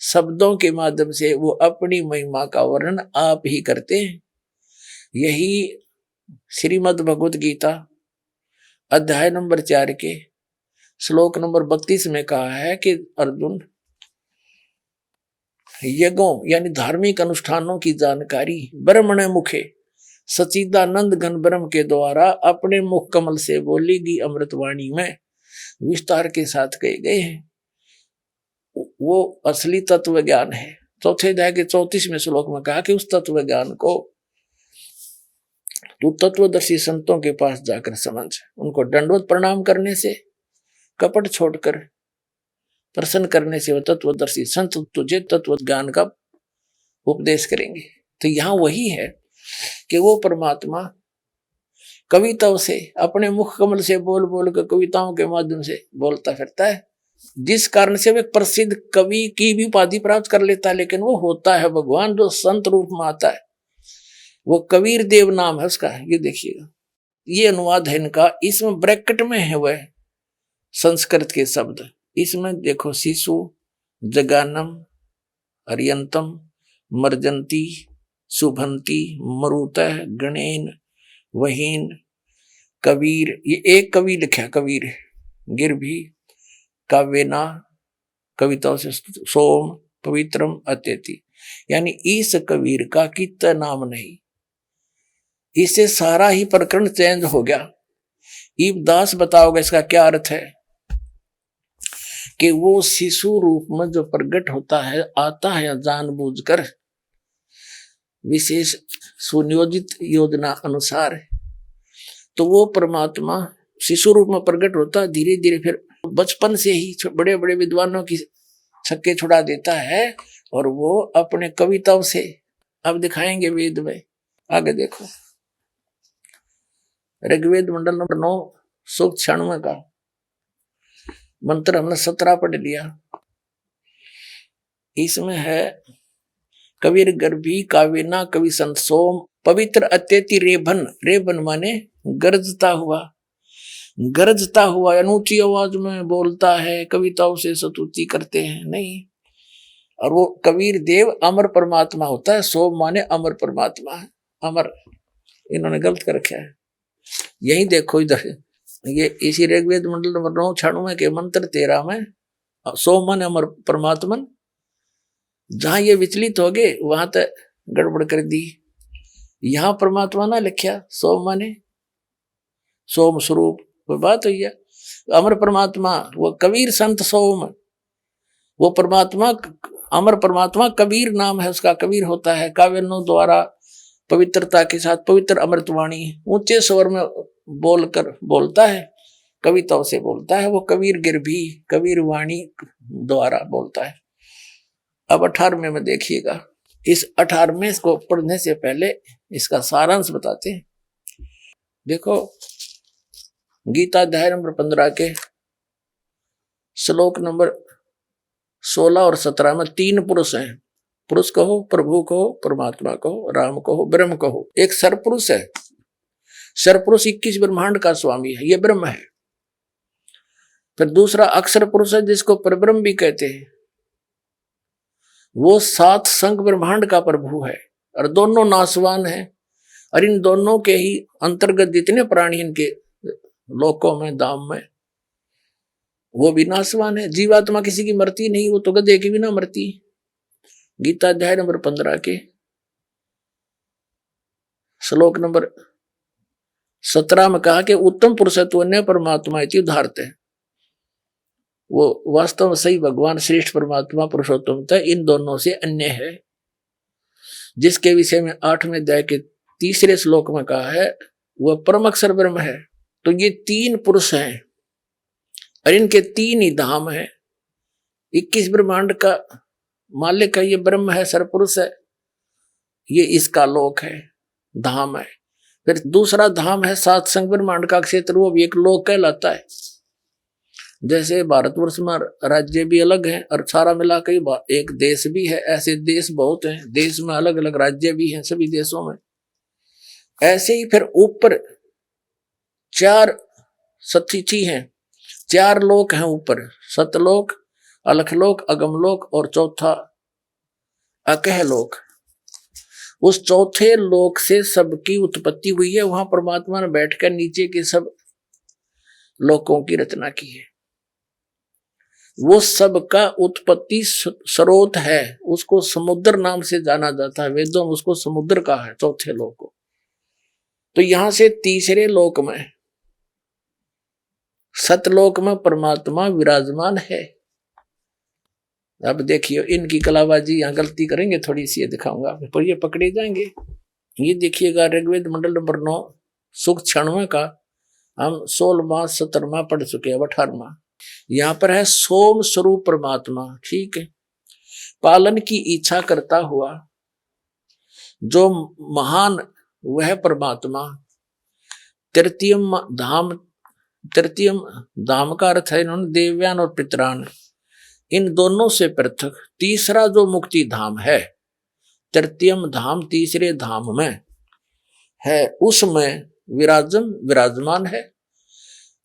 शब्दों के माध्यम से वो अपनी महिमा का वर्णन आप ही करते हैं। यही श्रीमद् भगवत गीता अध्याय नंबर 4 के श्लोक नंबर 32 में कहा है कि अर्जुन, यज्ञों यानी धार्मिक अनुष्ठानों की जानकारी ब्रह्मण मुखे सच्चिदानंद घन ब्रह्म के द्वारा अपने मुख कमल से बोली गई अमृतवाणी में विस्तार के साथ कहे गए हैं। वो असली तत्व ज्ञान है। चौथे अध्याय के 34वें श्लोक में कहा कि उस तत्व ज्ञान को तू तत्वदर्शी संतों के पास जाकर समझ, उनको दंडवत प्रणाम करने से, कपट छोड़कर प्रसन्न करने से वो तत्वदर्शी संत तुझे तत्व ज्ञान का उपदेश करेंगे। तो यहाँ वही है कि वो परमात्मा कविताओं से, अपने मुख कमल से बोल बोल कर कविताओं के माध्यम से बोलता फिरता है, जिस कारण से वे प्रसिद्ध कवि की भी उपाधि प्राप्त कर लेता है। लेकिन वो होता है भगवान जो संत रूप में आता है, वो कबीर देव नाम है उसका। ये देखिएगा, ये अनुवाद है इनका, इसमें ब्रैकेट में है वह संस्कृत के शब्द। इसमें देखो, शिशु, जगानम, अर्यंतम, मर्जंती, शुभंती, मरुतः, गणेन, वहीन, कबीर, ये एक कवि लिखा, कबीर गिरभी, कावेना, कविताओं से सोम, पवित्रम, अत्यति, यानी इस कबीर का कितना नाम नहीं। इससे सारा ही प्रकरण चेंज हो गया। ईबदास बताओगे इसका क्या अर्थ है? कि वो शिशु रूप में जो प्रकट होता है, आता है जानबूझकर विशेष सुनियोजित योजना अनुसार, तो वो परमात्मा शिशु रूप में प्रकट होता, धीरे धीरे फिर बचपन से ही बड़े बड़े विद्वानों की छक्के छुड़ा देता है और वो अपने कविताओं से, अब दिखाएंगे वेद में, आगे देखो ऋग्वेद मंडल नंबर 9 सूक्त 96 का मंत्र हमने 17 पढ़ लिया। इसमें है कबीर गर्भी कावेना कवि संत सोम पवित्र अत्यति रेभन, रेभन माने गरजता हुआ, गरजता हुआ, अनूठी आवाज में बोलता है, कविताओं से स्तुति करते हैं नहीं। और वो कबीर देव अमर परमात्मा होता है। सोम माने अमर परमात्मा है, अमर, इन्होंने गलत कर रखा है। यही देखो इधर, ये इसी ऋग्वेद मंडल नंबर 9 96 के मंत्र 13 में सोम माने अमर परमात्मा, जहां ये विचलित हो गए वहां तक गड़बड़ कर दी। यहां परमात्मा ना लिखा, सोम माने सोम स्वरूप, वो बात हुई है। अमर परमात्मा वो कबीर संत सोम, वो परमात्मा अमर परमात्मा कबीर नाम है उसका, कबीर होता है। काव्यों द्वारा पवित्रता के साथ पवित्र अमृतवाणी ऊंचे स्वर में बोलकर बोलता है, कविताओं से बोलता है, वो कबीर गिरभी कबीर वाणी द्वारा बोलता है। अब 18वें में देखिएगा, इस 18वें को पढ़ने से पहले इसका सारांश बताते हैं। देखो गीता अध्याय नंबर 15 के श्लोक नंबर 16 और 17 में 3 पुरुष हैं। पुरुष कहो, प्रभु कहो, परमात्मा कहो, राम कहो, ब्रह्म कहो। एक सरपुरुष है, सरपुरुष 21 ब्रह्मांड का स्वामी है, ये ब्रह्म है। फिर दूसरा अक्षर पुरुष है जिसको परब्रह्म भी कहते हैं, वो 7 संग ब्रह्मांड का प्रभु है और दोनों नासवान है। और इन दोनों के ही अंतर्गत जितने प्राणी इनके लोकों में, धाम में, वो भी नाशवान है। जीवात्मा किसी की मरती नहीं, वो तो गधे की भी ना मरती। गीता अध्याय नंबर 15 के श्लोक नंबर 17 में कहा कि उत्तम पुरुषत्व ने परमात्मा इति उदाहरत है। वो वास्तव में सही भगवान श्रेष्ठ परमात्मा पुरुषोत्तम था, इन दोनों से अन्य है, जिसके विषय में 8वें अध्याय के 3 श्लोक में कहा है वह परम अक्षर ब्रह्म है। तो ये 3 पुरुष हैं और इनके 3 ही धाम है। 21 ब्रह्मांड का मालिक है ये ब्रह्म है, सरपुरुष है, ये इसका लोक है, धाम है। फिर दूसरा धाम है सात संग ब्रह्मांड का क्षेत्र, वो भी एक लोक कहलाता है। जैसे भारतवर्ष में राज्य भी अलग है और सारा मिला के एक देश भी है, ऐसे देश बहुत हैं, देश में अलग अलग राज्य भी हैं सभी देशों में। ऐसे ही फिर ऊपर 4 सतिथि हैं, 4 लोक हैं ऊपर, सतलोक, अलखलोक, अगमलोक और चौथा अकहलोक। उस चौथे लोक से सबकी उत्पत्ति हुई है, वहां परमात्मा ने बैठकर नीचे के सब लोकों की रचना की है। वो सबका उत्पत्ति स्रोत है, उसको समुद्र नाम से जाना जाता है, वेदों में उसको समुद्र कहा है, चौथे लोक को। तो यहां से तीसरे लोक में सतलोक में परमात्मा विराजमान है। अब देखिए इनकी कलाबाजी, यहाँ गलती करेंगे थोड़ी सी, ये दिखाऊंगा पर ये पकड़े जाएंगे। ये देखिएगा ऋग्वेद मंडल नंबर 9 सूक्त 96 का हम 16वां 17वां पढ़ चुके हैं, 18वां। यहाँ पर है सोम स्वरूप परमात्मा, ठीक है, पालन की इच्छा करता हुआ जो महान वह परमात्मा। तृतीयम धाम का अर्थ है इन्होंने देवयान और पितरान, इन दोनों से पृथक तीसरा जो मुक्ति धाम है, तृतीयम धाम तीसरे धाम में है, उसमें विराजमान है।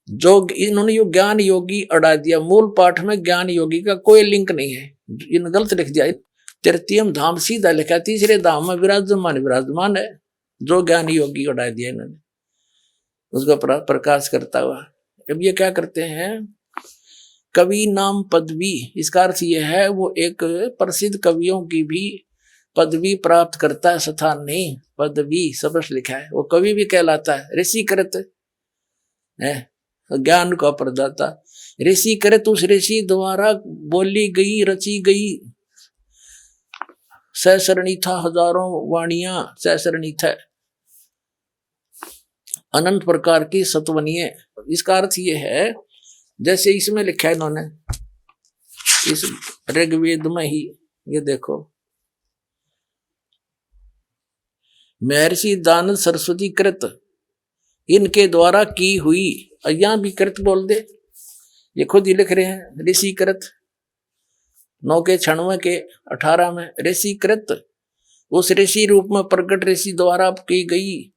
जो इन्होंने यो ज्ञान योगी अड़ा दिया, मूल पाठ में ज्ञान योगी का कोई लिंक नहीं है, इन गलत लिख दिया। तृतीयम धाम सीधा लिखा, तीसरे धाम में विराजमान है, जो ज्ञान योगी अड़ा दिया इन्होंने, उसका प्रकाश करता हुआ। अब ये क्या करते हैं, कवि नाम पदवी, इसका अर्थ यह है वो एक प्रसिद्ध कवियों की भी पदवी प्राप्त करता है, स्थान नहीं, पदवी स्पष्ट लिखा है, वो कवि भी कहलाता है। ऋषि कृत है, ज्ञान का प्रदाता। ऋषि कृत उस ऋषि द्वारा बोली गई, रची गई सहस्रणीथा, हजारों वाणियां सहस्रणीथ है, अनंत प्रकार की सत्वनीय। इसका अर्थ ये है जैसे इसमें लिखा है इन्होंने, इस ऋग्वेद में ही, ये देखो, महर्षि दानव सरस्वती कृत, इनके द्वारा की हुई, यहां भी कृत बोल दे, ये खुद ही लिख रहे हैं, ऋषि कृत 9 के 96 के 18 में, ऋषि कृत उस ऋषि रूप में प्रकट ऋषि द्वारा की गई।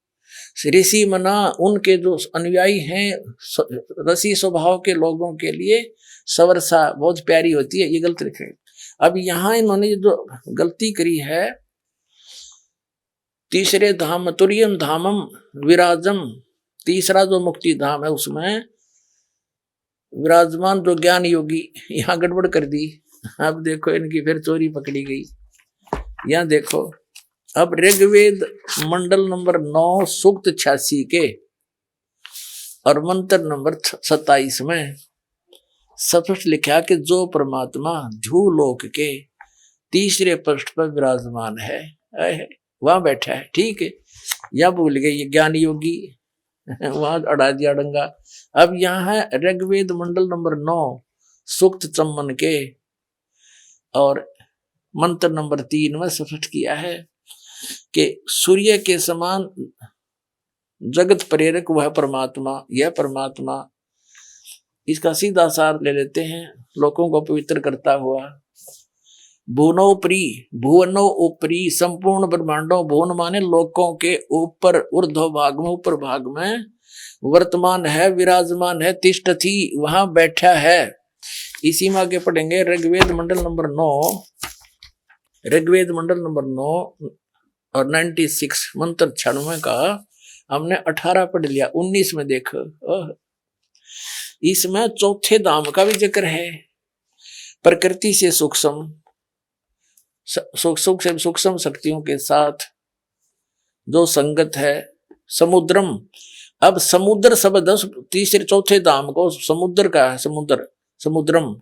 ऋषि मना उनके जो अनुयायी हैं, रसी स्वभाव के लोगों के लिए सवर्षा बहुत प्यारी होती है, ये गलत लिखे। अब यहाँ इन्होंने जो गलती करी है, तीसरे धाम तुर्यम धामम विराजम, तीसरा जो मुक्ति धाम है उसमें विराजमान जो ज्ञान योगी, यहाँ गड़बड़ कर दी। अब देखो इनकी फिर चोरी पकड़ी गई। यहाँ देखो, अब ऋग्वेद मंडल नंबर 9 सूक्त 86 के और मंत्र नंबर 27 में स्पष्ट लिखा कि जो परमात्मा झूलोक के तीसरे पृष्ठ पर विराजमान है, वहां बैठा है, ठीक है। या भूल गए ये ज्ञान योगी, वहां अड़ा दिया डंगा। अब यहाँ है ऋग्वेद मंडल नंबर 9 सूक्त 54 के और मंत्र नंबर 3 में स्पष्ट किया है कि सूर्य के समान जगत प्रेरक वह परमात्मा, यह परमात्मा, इसका सीधा सार ले लेते हैं, लोगों को पवित्र करता हुआ। भुवनोपरि, भुवनोपरि संपूर्ण ब्रह्मांडों, भुवन माने लोकों के ऊपर, ऊर्ध्व भाग में, ऊपर भाग में वर्तमान है, विराजमान है, तिष्ठति वहां बैठा है। इसी में आगे पढ़ेंगे ऋग्वेद मंडल नंबर 9, ऋग्वेद मंडल नंबर 9 और 96 मंत्र 96 का हमने 18 पढ़ लिया, 19 में देखो इसमें चौथे धाम का भी जिक्र है। प्रकृति से सूक्ष्म शक्तियों के साथ जो संगत है, समुद्रम। अब समुद्र शब्द तीसरे चौथे धाम को समुद्र का है, समुद्रम।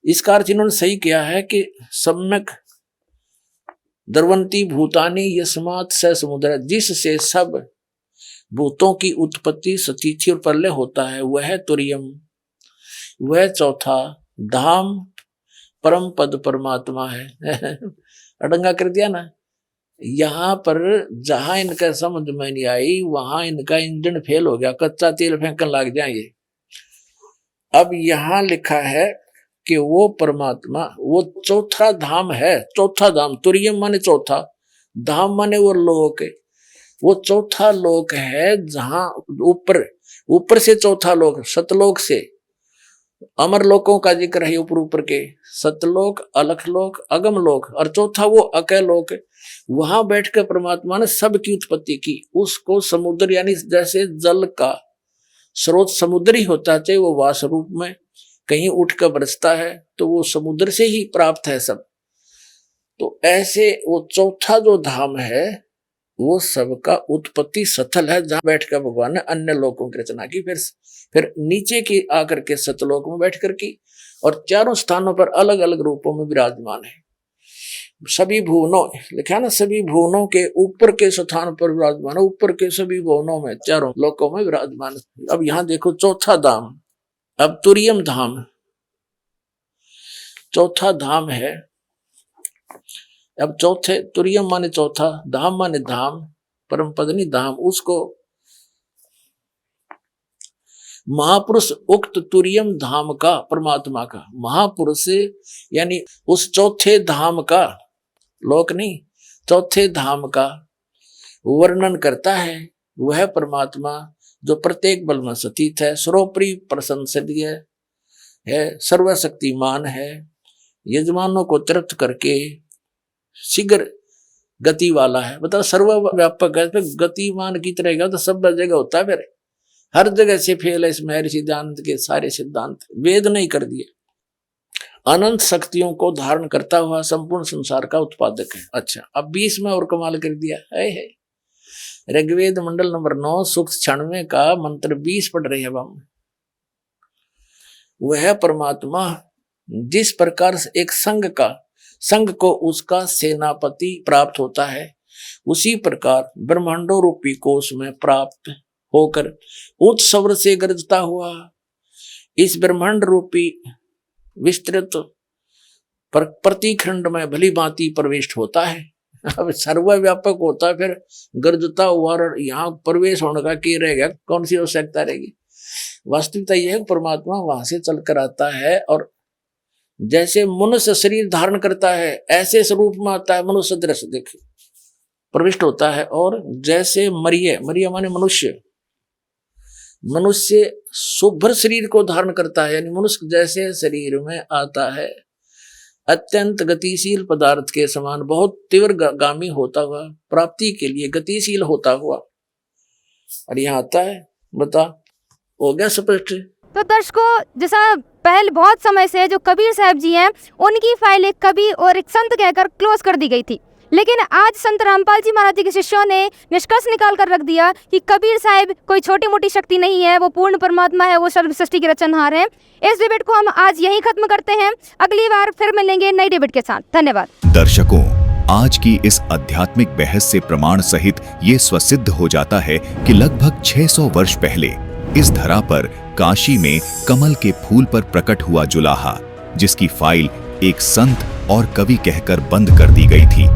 इसका अर्थ इन्होंने सही किया है कि सम्यक द्रवंती भूतानी यस्मात् स समुद्र, जिससे सब भूतों की उत्पत्ति स्थिति और प्रलय होता है, वह तुर्यम, वह चौथा धाम परम पद परमात्मा है। अडंगा कर दिया ना। यहाँ पर जहां इनका समझ में नहीं आई वहां इनका इंजन फेल हो गया, कच्चा तेल फेंकने लग जाएंगे। अब यहाँ लिखा है कि वो परमात्मा वो चौथा धाम है। चौथा धाम, तुर्यम माने चौथा, धाम माने वो लोक, वो चौथा लोक है जहां ऊपर से चौथा लोक, सतलोक से अमर लोकों का जिक्र है, ऊपर के सतलोक, अलखलोक, अगम लोक, और चौथा वो अकय लोक। वहां बैठकर परमात्मा ने सबकी उत्पत्ति की। उसको समुद्र यानी जैसे जल का स्रोत समुद्र ही होता है, चाहे वो वास रूप में कहीं उठकर बरसता है तो वो समुद्र से ही प्राप्त है सब। तो ऐसे वो चौथा जो धाम है वो सबका उत्पत्ति स्थल है, जहां बैठकर भगवान ने अन्य लोकों की रचना की। फिर नीचे की आकर के सतलोक में बैठकर की, और चारों स्थानों पर अलग अलग रूपों में विराजमान है। सभी भुवनों लिखा ना, सभी भुवनों के ऊपर के स्थान पर विराजमान है, ऊपर के सभी भुवनों में चारों लोकों में विराजमान है। अब यहाँ देखो चौथा धाम, अब तुर्यम धाम चौथा धाम है। अब चौथे तुर्यम माने चौथा, धाम माने धाम, परम पदनी धाम, उसको महापुरुष उक्त तुर्यम धाम का, परमात्मा का महापुरुष यानी उस चौथे धाम का, लोक नहीं, चौथे धाम का वर्णन करता है। वह परमात्मा जो प्रत्येक बल में स्थित है, सर्वोपरि प्रशंसनीय है, सर्वशक्तिमान है, यजमानों को तृप्त करके शीघ्र गति वाला है। बताओ सर्वव्यापक है, फिर गतिमान की तरह तो सब जगह होता है, फिर हर जगह से फेल है इसमें सिद्धांत के सारे सिद्धांत, वेद नहीं कर दिए। अनंत शक्तियों को धारण करता हुआ संपूर्ण संसार का उत्पादक है। अच्छा, अब 20 में और कमाल कर दिया है। ऋग्वेद मंडल नंबर 9 सूक्त 96 का मंत्र 20 पढ़ रहे हैं हम। वह परमात्मा जिस प्रकार से एक संघ को उसका सेनापति प्राप्त होता है, उसी प्रकार ब्रह्मांडों रूपी कोश में प्राप्त होकर उच्च स्वर से गरजता हुआ इस ब्रह्मांड रूपी विस्तृत प्रतिखंड में भली भांति प्रवेश होता है। अब सर्वव्यापक होता है, फिर गरजता हुआ, यहाँ प्रवेश होने का क्या रहेगा, कौन सी आवश्यकता रहेगी। वास्तविकता यह है परमात्मा वहां से चलकर आता है और जैसे मनुष्य शरीर धारण करता है ऐसे स्वरूप में आता है, मनुष्य दृश्य देखे प्रविष्ट होता है। और जैसे मरिय माने मनुष्य शुभ्र शरीर को धारण करता है, यानी मनुष्य जैसे शरीर में आता है, अत्यंत गतिशील पदार्थ के समान बहुत तीव्र गामी होता हुआ, प्राप्ति के लिए गतिशील होता हुआ, और यहाँ आता है। बता, हो गया स्पष्ट? तो दर्शकों, जैसा पहले बहुत समय से जो कबीर साहब जी हैं उनकी फाइल एक कवि और एक संत कहकर क्लोज कर दी गई थी, लेकिन आज संत रामपाल जी महाराज जी के शिष्यों ने निष्कर्ष निकाल कर रख दिया कि कबीर साहब कोई छोटी मोटी शक्ति नहीं है, वो पूर्ण परमात्मा है, वो सर्व सृष्टि के रचनहार हैं। इस डिबेट को हम आज यहीं खत्म करते हैं, अगली बार फिर मिलेंगे नई डिबेट के साथ। धन्यवाद दर्शकों। आज की इस आध्यात्मिक बहस से प्रमाण सहित ये स्वसिद्ध हो जाता है कि लगभग 600 वर्ष पहले इस धरा पर काशी में कमल के फूल पर प्रकट हुआ जुलाहा, जिसकी फाइल एक संत और कवि कहकर बंद कर दी गई थी,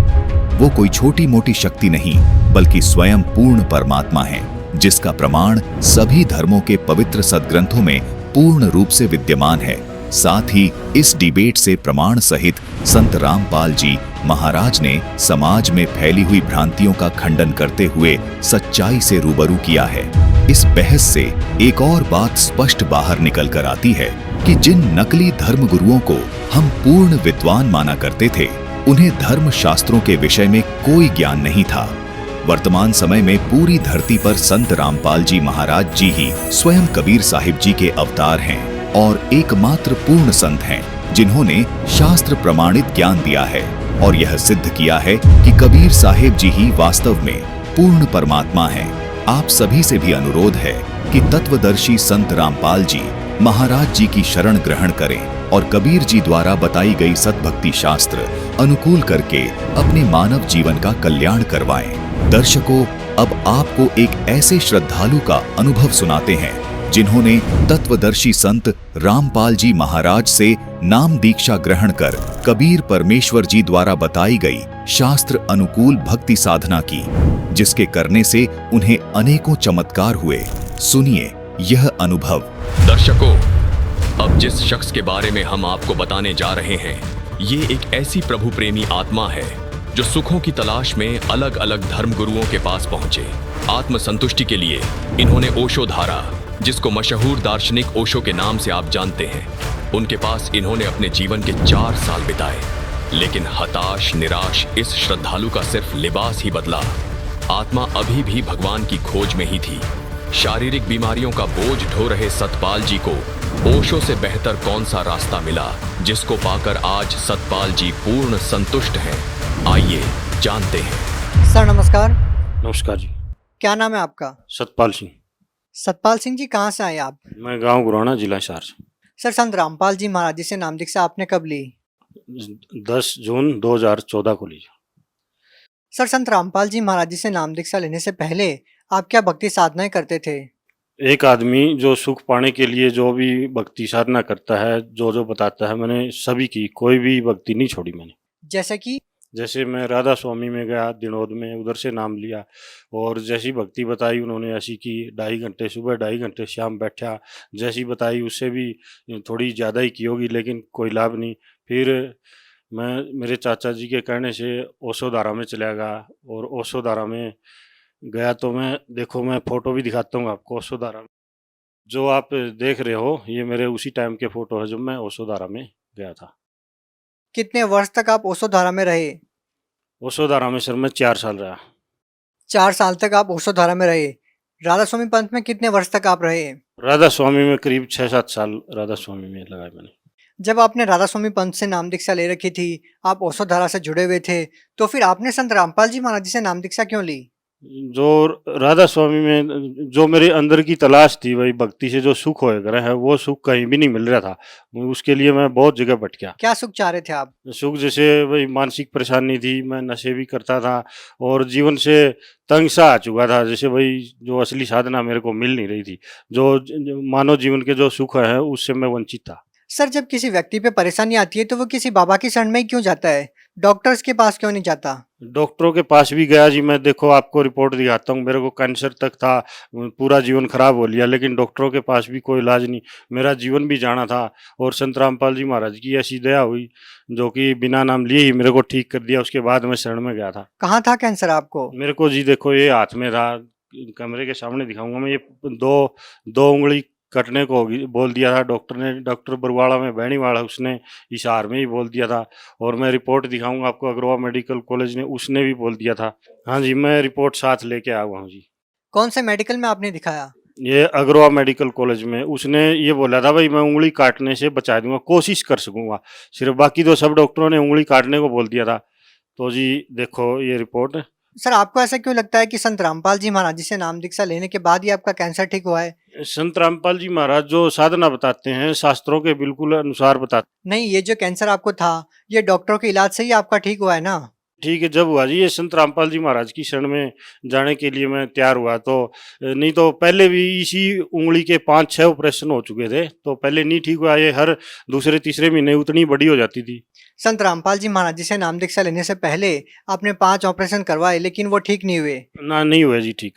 वो कोई छोटी मोटी शक्ति नहीं बल्कि स्वयं पूर्ण परमात्मा है, जिसका प्रमाण सभी धर्मों के पवित्र सद्ग्रंथों में पूर्ण रूप से विद्यमान है। साथ ही इस डिबेट से प्रमाण सहित संत रामपाल जी महाराज ने समाज में फैली हुई भ्रांतियों का खंडन करते हुए सच्चाई से रूबरू किया है। इस बहस से एक और बात स्पष्ट बाहर निकल कर आती है कि जिन नकली धर्म गुरुओं को हम पूर्ण विद्वान माना करते थे, उन्हें धर्म शास्त्रों के विषय में कोई ज्ञान नहीं था। वर्तमान समय में पूरी धरती पर संत रामपाल जी महाराज जी ही स्वयं कबीर साहिब जी के अवतार हैं और एकमात्र पूर्ण संत हैं जिन्होंने शास्त्र प्रमाणित ज्ञान दिया है और यह सिद्ध किया है कि कबीर साहिब जी ही वास्तव में पूर्ण परमात्मा हैं। आप सभी से भी अनुरोध है कि तत्वदर्शी संत रामपाल जी महाराज जी की शरण ग्रहण करें और कबीर जी द्वारा बताई गई सद्भक्ति शास्त्र अनुकूल करके अपने मानव जीवन का कल्याण करवाएं। दर्शकों, अब आपको एक ऐसे श्रद्धालु का अनुभव सुनाते हैं जिन्होंने तत्वदर्शी संत रामपाल जी महाराज से नाम दीक्षा ग्रहण कर कबीर परमेश्वर जी द्वारा बताई गई शास्त्र अनुकूल भक्ति साधना की, जिसके करने से उन्हें अनेकों चमत्कार हुए। सुनिए यह अनुभव। दर्शकों, अब जिस शख्स के बारे में हम आपको बताने जा रहे हैं, ये एक ऐसी प्रभु प्रेमी आत्मा है जो सुखों की तलाश में अलग अलग धर्म गुरुओं के पास पहुंचे। आत्म संतुष्टि के लिए इन्होंने ओशो धारा, जिसको मशहूर दार्शनिक ओशो के नाम से आप जानते हैं, उनके पास इन्होंने अपने जीवन के 4 साल बिताए। लेकिन हताश निराश इस श्रद्धालु का सिर्फ लिबास ही बदला। आत्मा अभी भी भगवान की खोज में ही थी। शारीरिक बीमारियों का बोझ ढो रहे सतपाल जी को ओशो से बेहतर कौन सा रास्ता मिला, जिसको पाकर आज सतपाल जी पूर्ण संतुष्ट हैं। आइए जानते हैं। सर नमस्कार। नमस्कार जी। क्या नाम है आपका? सतपाल सिंह। सतपाल सिंह जी, कहाँ से आए आप? मैं गांव गुराना, जिला हिसार से। सर, संत रामपाल जी महाराज जी से नाम दीक्षा आपने कब ली? 10 जून 2014 को ली। सर, संत रामपाल जी महाराज जी से नाम दीक्षा लेने से पहले आप क्या भक्ति साधनाएं करते थे? एक आदमी जो सुख पाने के लिए जो भी भक्ति साधना करता है, जो जो बताता है, मैंने सभी की, कोई भी भक्ति नहीं छोड़ी मैंने। जैसे कि? जैसे मैं राधा स्वामी में गया दिनोद में, उधर से नाम लिया और जैसी भक्ति बताई उन्होंने ऐसी की। 2.5 घंटे सुबह, 2.5 घंटे शाम बैठा, जैसी बताई उससे भी थोड़ी ज़्यादा ही की होगी, लेकिन कोई लाभ नहीं। फिर मैं मेरे चाचा जी के कहने से ओशो धारा में चला गया और ओशो धारा में गया तो मैं, देखो मैं फ़ोटो भी दिखाता हूँ आपको। ओशो धारा जो आप देख रहे हो, ये मेरे उसी टाइम के फ़ोटो है जब मैं ओशो धारा में गया था। कितने वर्ष तक आप ओशो धारा में रहे? ओशो धारा में सर मैं 4 साल रहा। 4 साल तक आप ओशो धारा में रहे। राधा स्वामी पंथ में कितने वर्ष तक आप रहे? राधा स्वामी में करीब 6-7 साल राधा स्वामी में लगाए मैंने। जब आपने राधा स्वामी पंथ से नाम दीक्षा ले रखी थी, आप ओशो धारा से जुड़े हुए थे, तो फिर आपने संत रामपाल जी महाराज जी से नाम दीक्षा क्यों ली? जो राधा स्वामी में जो मेरे अंदर की तलाश थी, वही भक्ति से जो सुख होएगा है, वो सुख कहीं भी नहीं मिल रहा था। उसके लिए मैं बहुत जगह भटका। क्या सुख चाह रहे थे आप? सुख जैसे वही मानसिक परेशानी थी, मैं नशे भी करता था और जीवन से तंग सा आ चुका था। जैसे वही जो असली साधना मेरे को मिल नहीं रही थी, जो मानव जीवन के जो सुख है उससे मैं वंचित था। सर, जब किसी व्यक्ति पे परेशानी आती है तो वो किसी बाबा की शरण में ही क्यों जाता है? डॉक्टर्स के पास क्यों नहीं जाता? डॉक्टरों के पास भी गया जी मैं, देखो आपको रिपोर्ट दिखाता हूँ। मेरे को कैंसर तक था, पूरा जीवन खराब हो लिया, लेकिन डॉक्टरों के पास भी कोई इलाज नहीं। मेरा जीवन भी जाना था और संत रामपाल जी महाराज की ऐसी दया हुई जो कि बिना नाम लिए ही मेरे को ठीक कर दिया। उसके बाद मैं शरण में गया था। कहाँ था कैंसर आपको? मेरे को जी देखो ये हाथ में था, कैमरे के सामने दिखाऊंगा मैं। ये दो उंगली कटने को बोल दिया था डॉक्टर ने। डॉक्टर बरवाड़ा में बैणीवाड़ा, उसने हिसार में ही बोल दिया था। और मैं रिपोर्ट दिखाऊंगा आपको, अग्रवा मेडिकल कॉलेज ने, उसने भी बोल दिया था। हाँ जी, मैं रिपोर्ट साथ लेके आया हूँ जी। कौन से मेडिकल में आपने दिखाया? ये अग्रवा मेडिकल कॉलेज में। उसने ये बोला था भाई मैं उंगली काटने से बचा दूंगा, कोशिश कर सकूंगा सिर्फ, बाकी तो सब डॉक्टरों ने उंगली काटने को बोल दिया था। तो जी देखो ये रिपोर्ट। सर, आपको ऐसा क्यों लगता है कि संत रामपाल जी महाराज जी से नाम दीक्षा लेने के बाद ही आपका कैंसर ठीक हुआ है? संत रामपाल जी महाराज जो साधना बताते हैं शास्त्रों के बिल्कुल अनुसार बताते। नहीं, ये जो कैंसर आपको था, ये डॉक्टरों के इलाज से ही आपका ठीक हुआ है ना? ठीक है, जब हुआ जी ये संत रामपाल जी महाराज की शरण में जाने के लिए मैं तैयार हुआ। तो नहीं तो पहले भी इसी उंगली के 5-6 ऑपरेशन हो चुके थे, तो पहले नहीं ठीक हुआ। ये हर दूसरे तीसरे महीने उतनी बड़ी हो जाती थी। संत रामपाल जी महाराज जी से नाम दीक्षा लेने से पहले आपने 5 ऑपरेशन करवाए, लेकिन वो ठीक नहीं हुए? ना, नहीं हुए जी ठीक।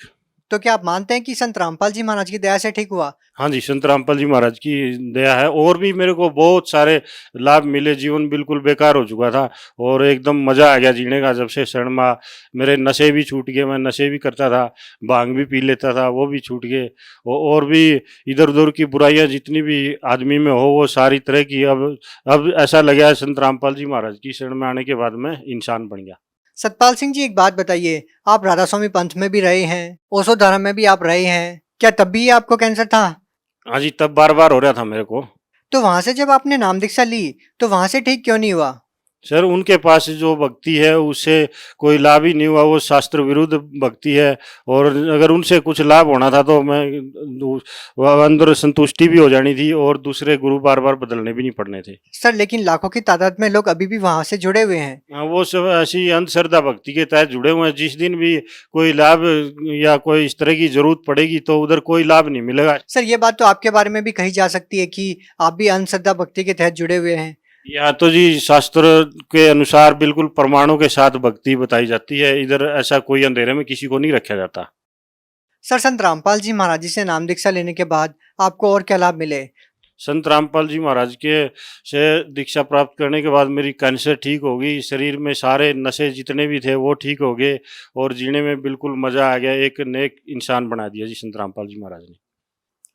तो क्या आप मानते हैं कि संत रामपाल जी महाराज की दया से ठीक हुआ? हाँ जी, संत रामपाल जी महाराज की दया है। और भी मेरे को बहुत सारे लाभ मिले। जीवन बिल्कुल बेकार हो चुका था और एकदम मज़ा आ गया जीने का जब से शरण में। मेरे नशे भी छूट गए, मैं नशे भी करता था, भांग भी पी लेता था, वो भी छूट गए। और भी इधर उधर की बुराइयां जितनी भी आदमी में हो वो सारी तरह की अब ऐसा लगा है संत रामपाल जी महाराज की शरण में आने के बाद मैं इंसान बन गया। सतपाल सिंह जी, एक बात बताइए, आप राधा स्वामी पंथ में भी रहे हैं, ओशो धर्म में भी आप रहे हैं, क्या तब भी आपको कैंसर था? हाँ जी, तब बार बार हो रहा था मेरे को। तो वहां से जब आपने नाम दीक्षा ली तो वहां से ठीक क्यों नहीं हुआ? सर, उनके पास जो भक्ति है उससे कोई लाभ ही नहीं हुआ। वो शास्त्र विरुद्ध भक्ति है और अगर उनसे कुछ लाभ होना था तो मैं अंदर संतुष्टि भी हो जानी थी और दूसरे गुरु बार बार बदलने भी नहीं पड़ने थे। सर, लेकिन लाखों की तादाद में लोग अभी भी वहां से जुड़े हुए हैं। हाँ, वो सब ऐसी अंधश्रद्धा भक्ति के तहत जुड़े हुए हैं। जिस दिन भी कोई लाभ या कोई इस तरह की जरूरत पड़ेगी तो उधर कोई लाभ नहीं मिलेगा। सर, ये बात तो आपके बारे में भी कही जा सकती है कि आप भी अंधश्रद्धा भक्ति के तहत जुड़े हुए हैं। यहाँ तो जी शास्त्र के अनुसार बिल्कुल प्रमाणों के साथ भक्ति बताई जाती है। इधर ऐसा कोई अंधेरे में किसी को नहीं रखा जाता। सर, संत रामपाल जी महाराज जी से नाम दीक्षा लेने के बाद आपको और क्या लाभ मिले? संत रामपाल जी महाराज के से दीक्षा प्राप्त करने के बाद मेरी कैंसर ठीक हो गई। शरीर में सारे नशे जितने भी थे वो ठीक हो गए और जीने में बिल्कुल मज़ा आ गया। एक नेक इंसान बना दिया जी संत रामपाल जी महाराज ने।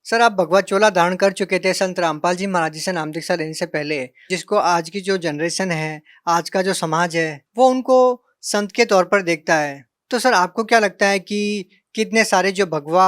सर, आप भगवा चोला धारण कर चुके थे संत रामपाल जी महाराज जी से नाम दीक्षा लेने से पहले, जिसको आज की जो जनरेशन है, आज का जो समाज है, वो उनको संत के तौर पर देखता है। तो सर, आपको क्या लगता है कि कितने सारे जो भगवा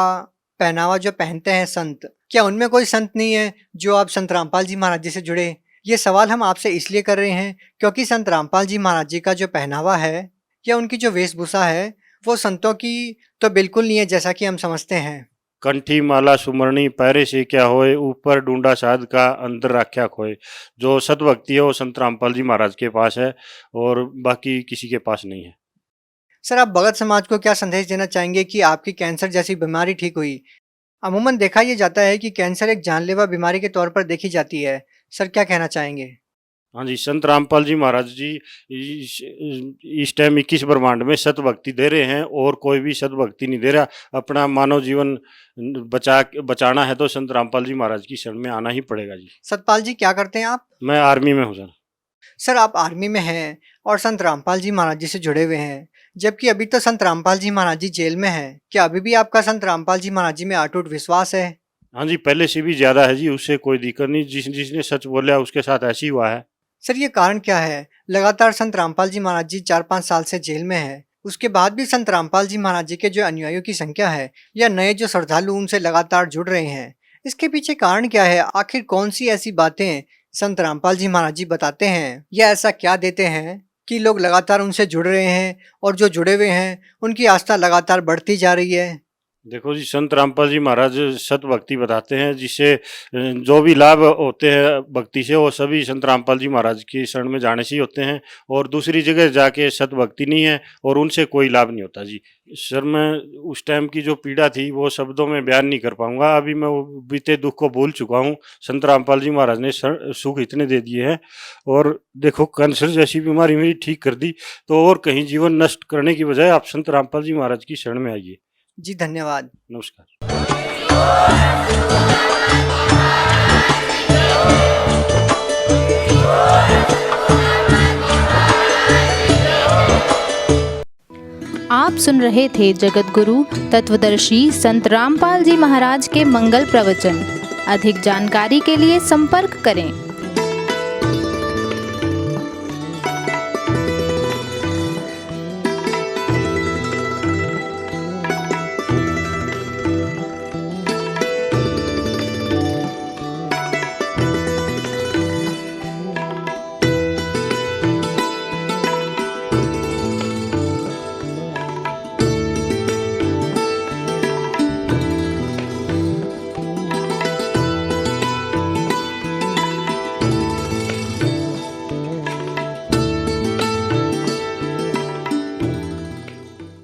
पहनावा जो पहनते हैं संत, क्या उनमें कोई संत नहीं है जो आप संत रामपाल जी महाराज जी से जुड़े? ये सवाल हम आपसे इसलिए कर रहे हैं क्योंकि संत रामपाल जी महाराज जी का जो पहनावा है या उनकी जो वेशभूषा है वो संतों की तो बिल्कुल नहीं है जैसा कि हम समझते हैं। कंठी माला सुमरणी पैरे से क्या होए, ऊपर ढूंढा साध का अंदर राख्या खोए। जो सतभक्ति है वो संत रामपाल जी महाराज के पास है और बाकी किसी के पास नहीं है। सर, आप भगत समाज को क्या संदेश देना चाहेंगे कि आपकी कैंसर जैसी बीमारी ठीक हुई? अमूमन देखा यह जाता है कि कैंसर एक जानलेवा बीमारी के तौर पर देखी जाती है। सर, क्या कहना चाहेंगे? हाँ जी, संत रामपाल जी महाराज जी इस टाइम 21 ब्रह्मांड में सतभक्ति दे रहे हैं और कोई भी सतभक्ति नहीं दे रहा। अपना मानव जीवन बचाना है तो संत रामपाल जी महाराज की शरण में आना ही पड़ेगा जी। सतपाल जी, क्या करते हैं आप? मैं आर्मी में हूँ सर। सर, आप आर्मी में हैं और संत रामपाल जी महाराज जी से जुड़े हुए हैं, जबकि अभी तो संत रामपाल जी महाराज जी जेल में हैं। क्या अभी भी आपका संत रामपाल जी महाराज जी में अटूट विश्वास है? हाँ जी, पहले से भी ज्यादा है जी, उससे कोई दिक्कत नहीं। जिसने सच बोला उसके साथ ऐसी हुआ है। सर, ये कारण क्या है? लगातार संत रामपाल जी महाराज जी 4-5 साल से जेल में है, उसके बाद भी संत रामपाल जी महाराज जी के जो अनुयायियों की संख्या है या नए जो श्रद्धालु उनसे लगातार जुड़ रहे हैं, इसके पीछे कारण क्या है? आखिर कौन सी ऐसी बातें संत रामपाल जी महाराज जी बताते हैं या ऐसा क्या देते हैं कि लोग लगातार उनसे जुड़ रहे हैं और जो जुड़े हुए हैं उनकी आस्था लगातार बढ़ती जा रही है? देखो जी, संत रामपाल जी महाराज सत भक्ति बताते हैं, जिससे जो भी लाभ होते हैं भक्ति से वो सभी संत रामपाल जी महाराज की शरण में जाने से ही होते हैं और दूसरी जगह जाके सत भक्ति नहीं है और उनसे कोई लाभ नहीं होता जी। सर, मैं उस टाइम की जो पीड़ा थी वो शब्दों में बयान नहीं कर पाऊंगा। अभी मैं वो बीते दुख को भूल चुका हूँ। संत रामपाल जी महाराज ने सुख इतने दे दिए हैं और देखो कैंसर जैसी बीमारी मेरी ठीक कर दी, तो और कहीं जीवन नष्ट करने की बजाय आप संत रामपाल जी महाराज की शरण में आइए। जी, धन्यवाद। नमस्कार। आप सुन रहे थे जगत गुरु तत्वदर्शी संत रामपाल जी महाराज के मंगल प्रवचन। अधिक जानकारी के लिए संपर्क करें।